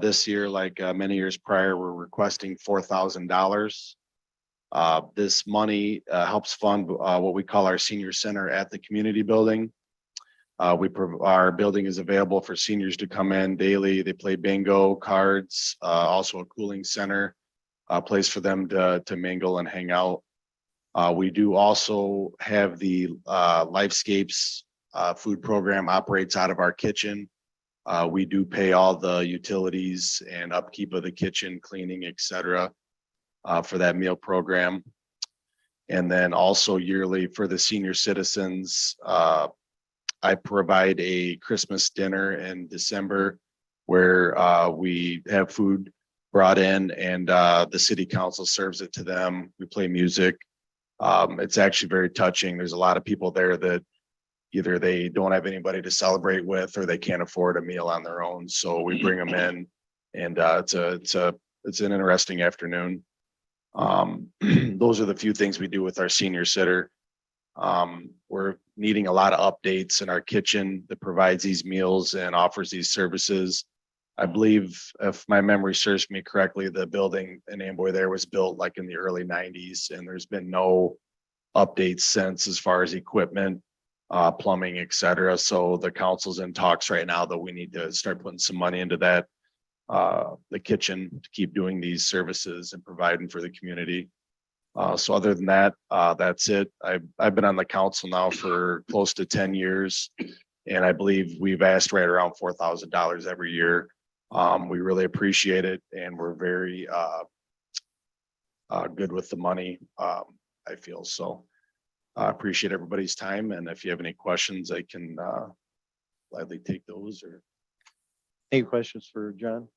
This year, like many years prior, we're requesting $4,000. This money helps fund what we call our senior center at the community building. Our building is available for seniors to come in daily. They play bingo, cards, also a cooling center, a place for them to mingle and hang out. We do also have the Lifescapes food program operates out of our kitchen. We do pay all the utilities and upkeep of the kitchen, cleaning, et cetera, for that meal program. And then also yearly for the senior citizens, I provide a Christmas dinner in December where we have food brought in and the city council serves it to them. We play music. It's actually very touching. There's a lot of people there that either they don't have anybody to celebrate with or they can't afford a meal on their own. So we bring them in and it's an interesting afternoon. Those are the few things we do with our senior sitter. We're needing a lot of updates in our kitchen that provides these meals and offers these services. I believe if my memory serves me correctly, the building in Amboy there was built like in the early 90s and there's been no updates since as far as equipment, plumbing, et cetera. So the council's in talks right now that we need to start putting some money into that, the kitchen to keep doing these services and providing for the community. So other than that, that's it. I've been on the council now for close to 10 years. And I believe we've asked right around $4,000 every year. We really appreciate it and we're very good with the money, I feel. So I appreciate everybody's time. And if you have any questions, I can gladly take those or. Any questions for John?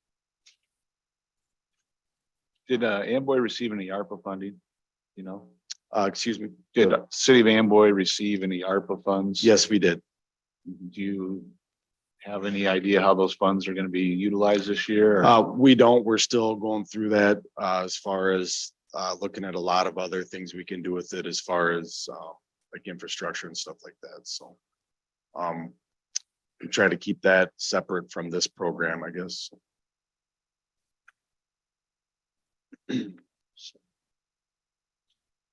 Did Amboy receive any ARPA funding? Excuse me. Did City of Amboy receive any ARPA funds? Yes, we did. Do you have any idea how those funds are going to be utilized this year? We don't. We're still going through that as far as looking at a lot of other things we can do with it as far as like infrastructure and stuff like that. So try to keep that separate from this program, I guess.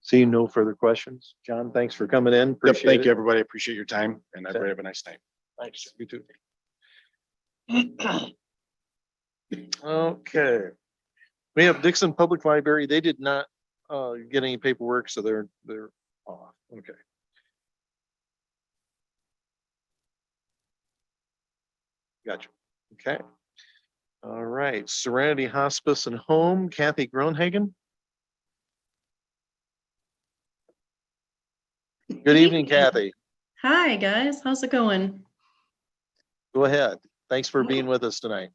Seeing no further questions. John, thanks for coming in. Yep, Appreciate thank it. you, everybody. Appreciate your time and everybody have a nice night. Thanks. You too. Okay. We have Dixon Public Library. They did not get any paperwork, so they're off. Okay. Gotcha. Okay. All right. Serenity Hospice and Home, Kathy Gronhagen. Good evening, Kathy. Hi, guys. How's it going? Go ahead. Thanks for being with us tonight.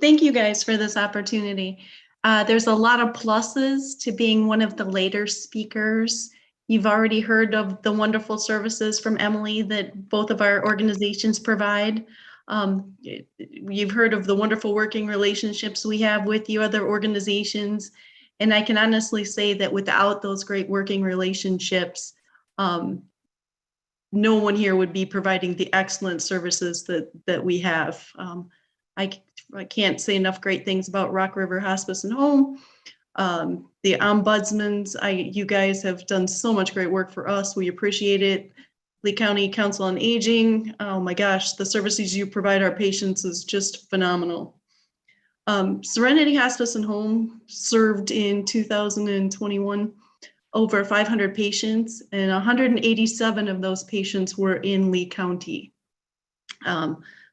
Thank you guys for this opportunity. There's a lot of pluses to being one of the later speakers. You've already heard of the wonderful services from Emily that both of our organizations provide. You've heard of the wonderful working relationships we have with the other organizations. And I can honestly say that without those great working relationships, no one here would be providing the excellent services that we have. I can't say enough great things about Rock River Hospice and Home. The ombudsmans, you guys have done so much great work for us. We appreciate it. Lee County Council on Aging, oh my gosh, the services you provide our patients is just phenomenal. Serenity Hospice and Home served in 2021 over 500 patients, and 187 of those patients were in Lee County,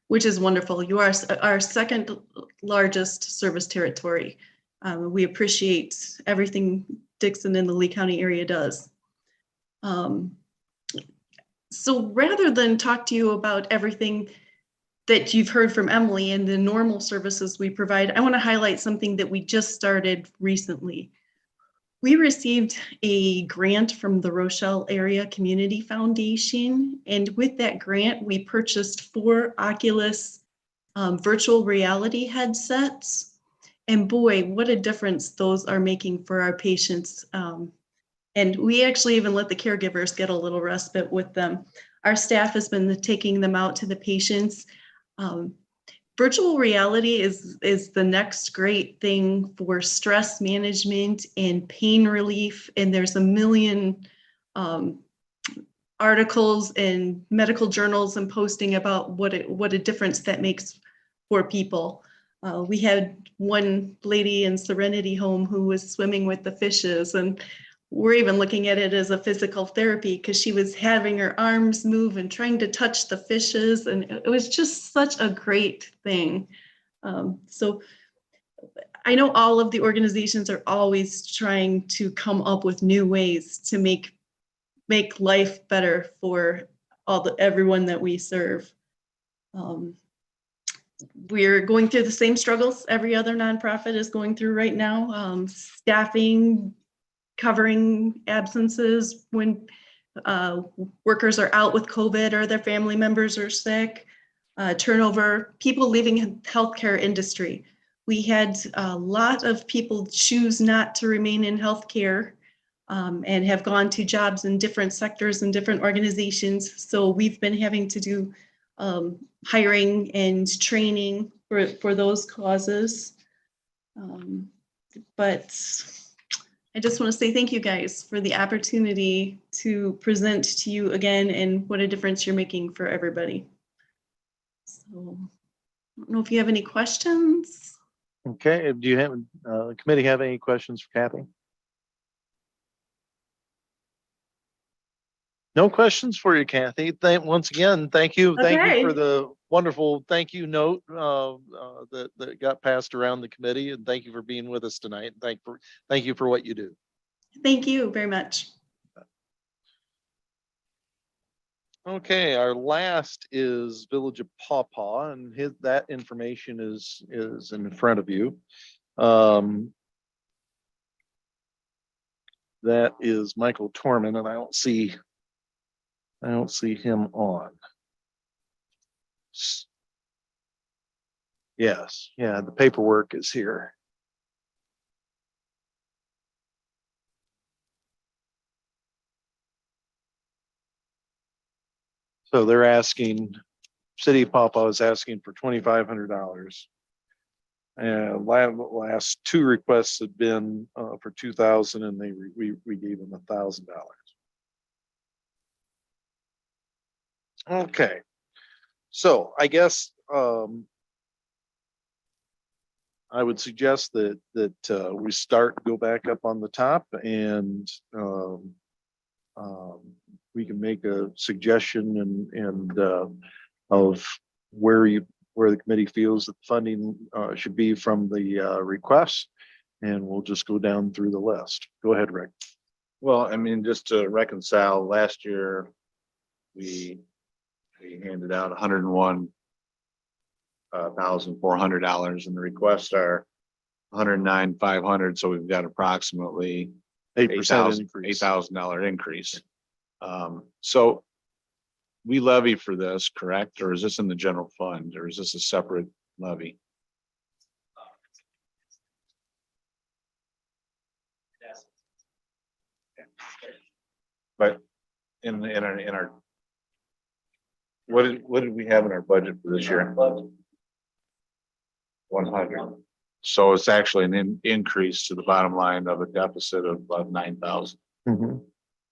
which is wonderful. You are our second largest service territory. We appreciate everything Dixon and the Lee County area does. So rather than talk to you about everything that you've heard from Emily and the normal services we provide, I want to highlight something that we just started recently. We received a grant from the Rochelle Area Community Foundation, and with that grant, we purchased 4 Oculus virtual reality headsets. And boy, what a difference those are making for our patients. And we actually even let the caregivers get a little respite with them. Our staff has been taking them out to the patients. Virtual reality is the next great thing for stress management and pain relief. And there's a million articles and medical journals and posting about what a difference that makes for people. We had one lady in Serenity Home who was swimming with the fishes, and we're even looking at it as a physical therapy because she was having her arms move and trying to touch the fishes, and it was just such a great thing. So I know all of the organizations are always trying to come up with new ways to make life better for everyone that we serve. We're going through the same struggles every other nonprofit is going through right now. Staffing, covering absences when workers are out with COVID or their family members are sick, turnover, people leaving healthcare industry. We had a lot of people choose not to remain in healthcare and have gone to jobs in different sectors and different organizations. So we've been having to do hiring and training for those causes. But I just want to say thank you guys for the opportunity to present to you again and what a difference you're making for everybody. So I don't know if you have any questions. Okay. Do you have committee have any questions for Kathy? No questions for you, Kathy. Once again, thank you. Thank you for the wonderful thank you note that got passed around the committee, and thank you for being with us tonight. Thank you for what you do. Thank you very much. Okay, our last is Village of Pawpaw, and that information is in front of you. That is Michael Torman, and I don't see him on. Yes, yeah, the paperwork is here. So they're asking City of Pawpaw is asking for $2,500. And last two requests had been for 2,000, and we gave them $1,000. Okay, so I guess I would suggest that we go back up on the top, and we can make a suggestion and of where the committee feels that funding should be from the requests, and we'll just go down through the list. Go ahead, Rick. Well, I mean, just to reconcile, last year, we handed out $101,400, and the requests are $109,500. So we've got approximately 8% increase. $8,000 increase. So we levy for this, correct? Or is this in the general fund, or is this a separate levy? But in our what did we have in our budget for this year? 100. So it's actually an increase to the bottom line of a deficit of about 9,000.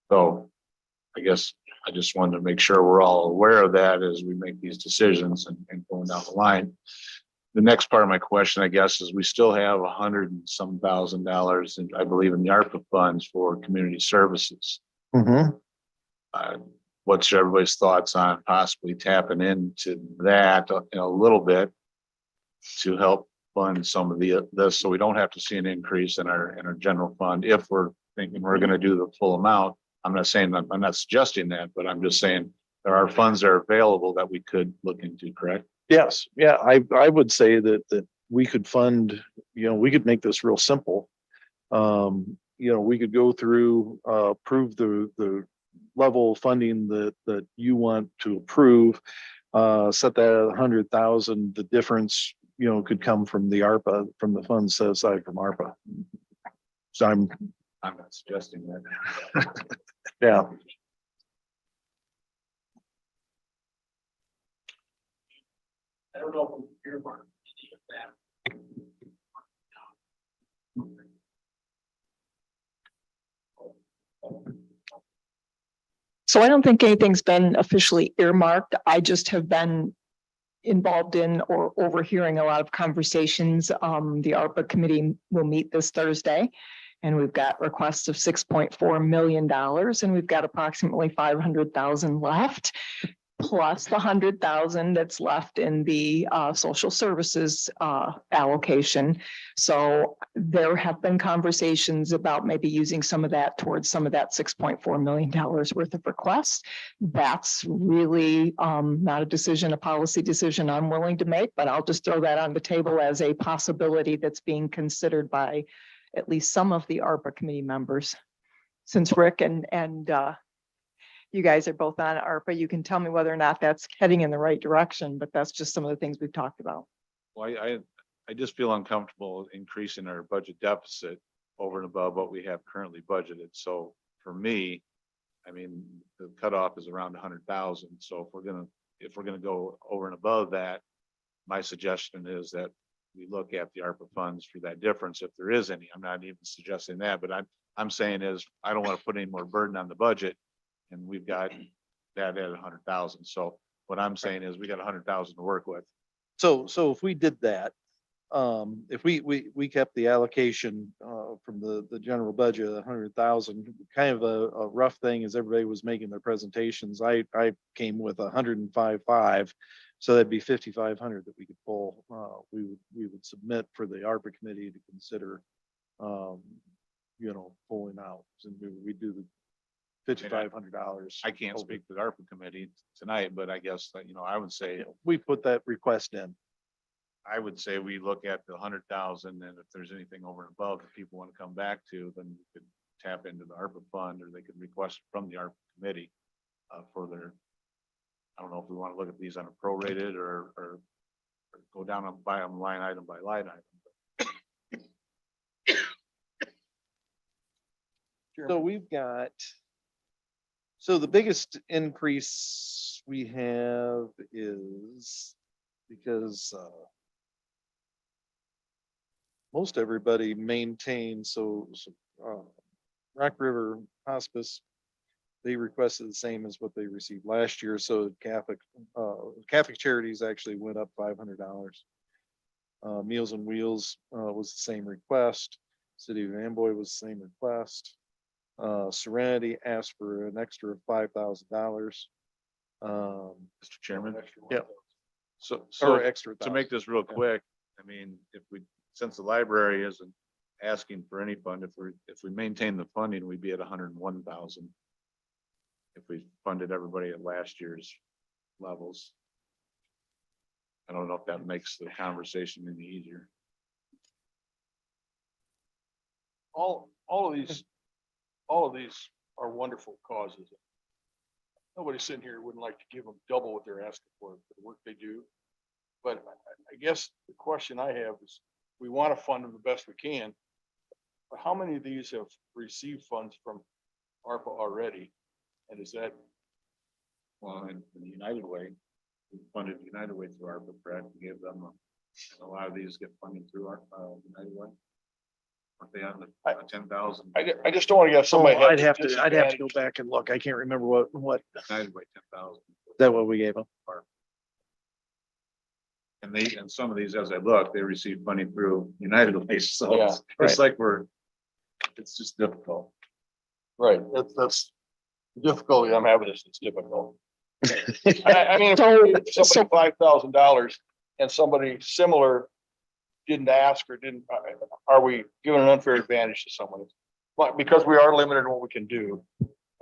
So I guess I just wanted to make sure we're all aware of that as we make these decisions and going down the line. The next part of my question, I guess, is we still have $100 and some $1,000, and I believe in the ARPA funds for community services. What's everybody's thoughts on possibly tapping into that in a little bit to help fund some of this, so we don't have to see an increase in our general fund if we're thinking we're going to do the full amount? I'm not saying that, I'm not suggesting that, but I'm just saying there are funds that are available that we could look into, correct? Yes, yeah, I would say that we could fund, we could make this real simple. We could go through, approve the level of funding that you want to approve, set that at 100,000. The difference, could come from the ARPA, from the funds set aside from ARPA. So I'm not suggesting that. Yeah. I don't know if we earmark any of that. So I don't think anything's been officially earmarked. I just have been involved in or overhearing a lot of conversations. The ARPA committee will meet this Thursday, and we've got requests of $6.4 million, and we've got approximately 500,000 left, plus the 100,000 that's left in the social services allocation. So there have been conversations about maybe using some of that towards some of that $6.4 million worth of requests. That's really not a policy decision I'm willing to make, but I'll just throw that on the table as a possibility that's being considered by at least some of the ARPA committee members. Since Rick and you guys are both on ARPA, you can tell me whether or not that's heading in the right direction, but that's just some of the things we've talked about. Well, I just feel uncomfortable increasing our budget deficit over and above what we have currently budgeted. So for me, I mean, the cutoff is around 100,000. So if we're gonna go over and above that, my suggestion is that we look at the ARPA funds for that difference, if there is any. I'm not even suggesting that, but I'm saying is I don't want to put any more burden on the budget, and we've got that at 100,000. So what I'm saying is we got 100,000 to work with. So if we did that, if we kept the allocation from the general budget of 100,000, kind of a rough thing as everybody was making their presentations, I came with 105.5. So that'd be 5,500 that we could pull. We would submit for the ARPA committee to consider, pulling out, and we do the $5,500. I can't speak to the ARPA committee tonight, but I guess that, I would say we put that request in. I would say we look at the 100,000, and if there's anything over and above that people want to come back to, then we could tap into the ARPA fund, or they could request from the ARPA committee for their. I don't know if we want to look at these on a prorated or go down and buy them line item by line item. So we've got, so the biggest increase we have is because most everybody maintains, Rock River Hospice, they requested the same as what they received last year, so Catholic Charities actually went up $500. Meals on Wheels was the same request. City of Amboy was the same request. Serenity asked for an extra $5,000. Mr. Chairman. Yeah. So, Or extra to make this real quick, I mean, since the library isn't asking for any fund, if we maintain the funding, we'd be at 101,000. If we funded everybody at last year's levels. I don't know if that makes the conversation any easier. All of these are wonderful causes. Nobody sitting here wouldn't like to give them double what they're asking for the work they do. But I guess the question I have is, we want to fund them the best we can. But how many of these have received funds from ARPA already? And is that? Well, in the United Way, we funded United Way through ARPA, Brad, we gave them a lot of these get funded through our United Way. Aren't they on the 10,000? I just don't want to get somebody. I'd have to go back and look. I can't remember what United Way 10,000. that what we gave them. And some of these, as I look, they receive funding through United Way, so Yeah, it's like it's just difficult. Right, that's the difficulty I'm having is it's difficult. I mean, if somebody $5,000 and somebody similar didn't ask or didn't, are we giving an unfair advantage to someone? But because we are limited in what we can do,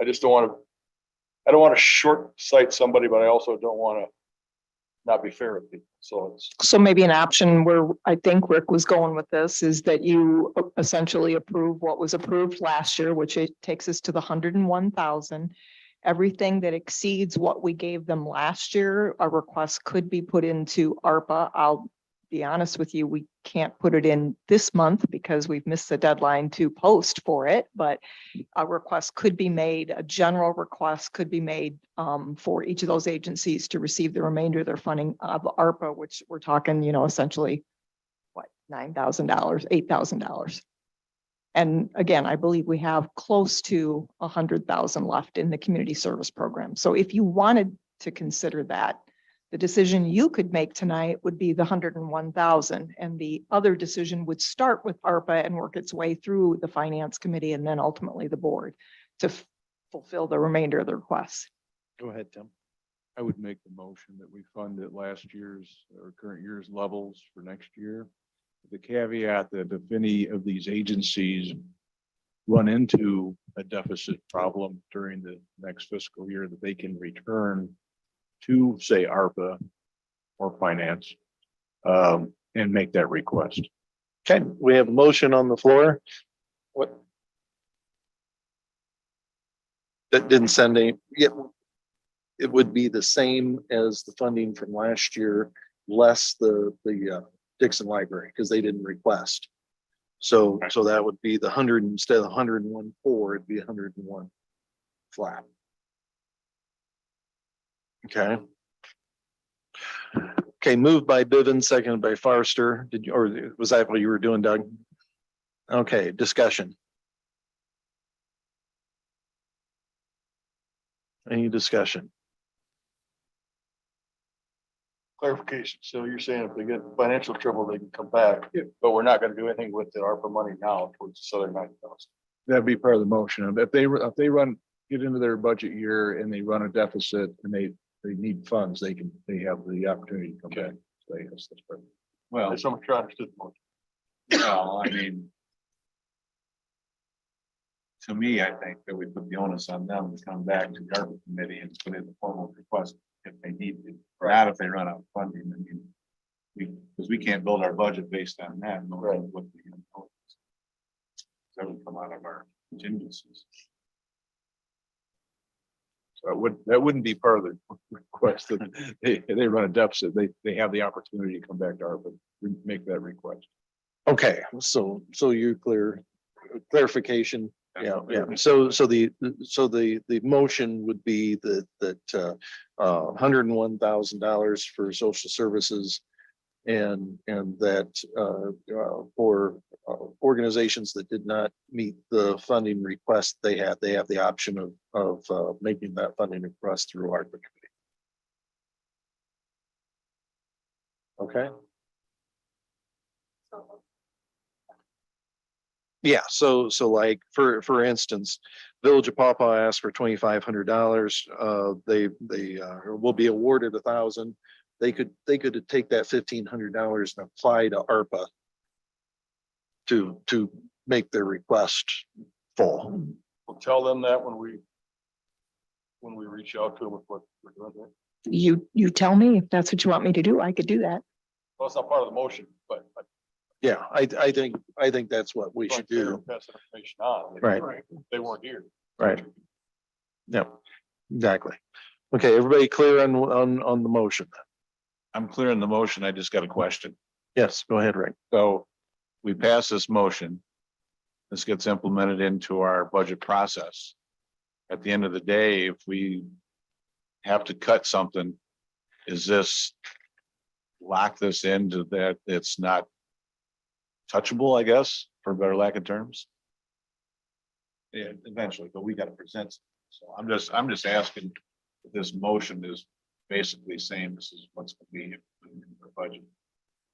I just don't want to short sight somebody, but I also don't want to not be fair with people. So maybe an option where I think Rick was going with this is that you essentially approve what was approved last year, which it takes us to the 101,000. Everything that exceeds what we gave them last year, a request could be put into ARPA. I'll be honest with you, we can't put it in this month because we've missed the deadline to post for it, but a request could be made, a general request could be made for each of those agencies to receive the remainder of their funding of ARPA, which we're talking, essentially what, $9,000, $8,000. And again, I believe we have close to 100,000 left in the community service program. So if you wanted to consider that, the decision you could make tonight would be the 101,000, and the other decision would start with ARPA and work its way through the finance committee and then ultimately the board to fulfill the remainder of the requests. Go ahead, Tim. I would make the motion that we fund at last year's or current year's levels for next year. The caveat that if any of these agencies run into a deficit problem during the next fiscal year, that they can return to, say, ARPA or finance and make that request. Okay, we have a motion on the floor. What? That didn't send any, yeah, it would be the same as the funding from last year, less the Dixon Library, because they didn't request. So that would be the 100 instead of 101.4, it'd be 101 flat. Okay. Okay, moved by Bivens, seconded by Forrester. Did you, or was that what you were doing, Doug? Okay, discussion. Any discussion? Clarification. So you're saying if they get financial trouble, they can come back, but we're not going to do anything with the ARPA money now towards the southern 9,000. That'd be part of the motion. If they get into their budget year and they run a deficit and they need funds, they have the opportunity to come back. So yes, that's perfect. Well, There's so much I understood the motion. no, I mean, to me, I think that we put the onus on them to come back to the ARPA committee and put in the formal request if they need to, not if they run out of funding. I mean, because we can't build our budget based on that. Right. That would come out of our contingencies. So that wouldn't be part of the request that they run a deficit. They have the opportunity to come back to ARPA, make that request. Okay, so you're clarification. Yeah. So the motion would be that $101,000 for social services. And that for organizations that did not meet the funding request they have the option of making that funding request through ARPA committee. Okay. Yeah, so like for instance, Village of Pawpaw asked for $2,500. They will be awarded $1,000. They could take that $1,500 and apply to ARPA to make their request full. We'll tell them that when we reach out to them with what we're doing there. You tell me if that's what you want me to do. I could do that. Well, it's not part of the motion, but. Yeah, I think that's what we should do. Pass that information on. Right. They weren't here. Right. Yeah, exactly. Okay, everybody clear on the motion? I'm clear on the motion. I just got a question. Yes, go ahead, Rick. So we pass this motion. This gets implemented into our budget process. At the end of the day, if we have to cut something, is this lock this into that it's not touchable, I guess, for better lack of terms? Yeah, eventually, but we got to present. So I'm just asking if this motion is basically saying this is what's going to be in the budget.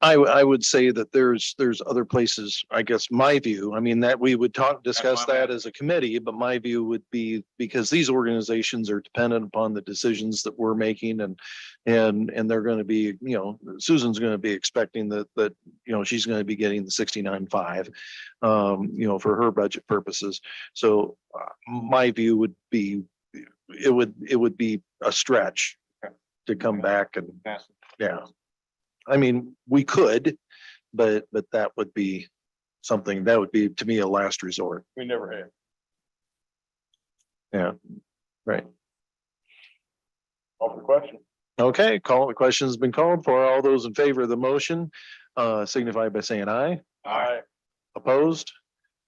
I would say that there's other places, I guess, my view, I mean, that we would discuss my that bad. as a committee, but my view would be because these organizations are dependent upon the decisions that we're making and they're going to be, Susan's going to be expecting that, she's going to be getting the 69.5, for her budget purposes. So my view would be, it would be a stretch to come back and, yeah. I mean, we could, but that would be something that would be, to me, a last resort. We never have. Yeah, right. Call for question. Okay, the question's been called for. All those in favor of the motion, signify by saying aye. Aye. Opposed?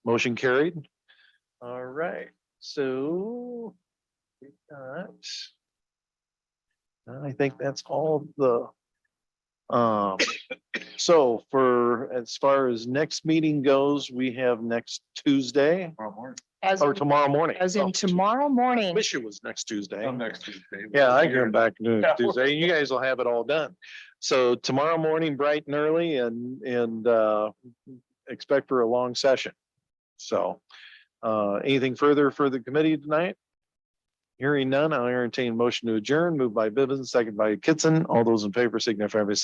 Motion carried. All right, so we got, I think that's all the so for as far as next meeting goes, we have next Tuesday or tomorrow morning. As in tomorrow morning. Wish it was next Tuesday. Next Tuesday. Yeah, I can come back next Yeah. Tuesday. You guys will have it all done. So tomorrow morning, bright and early, and expect for a long session. So anything further for the committee tonight? Hearing none, I'll entertain a motion to adjourn. Moved by Bivens, second by Kitson. All those in favor signify by saying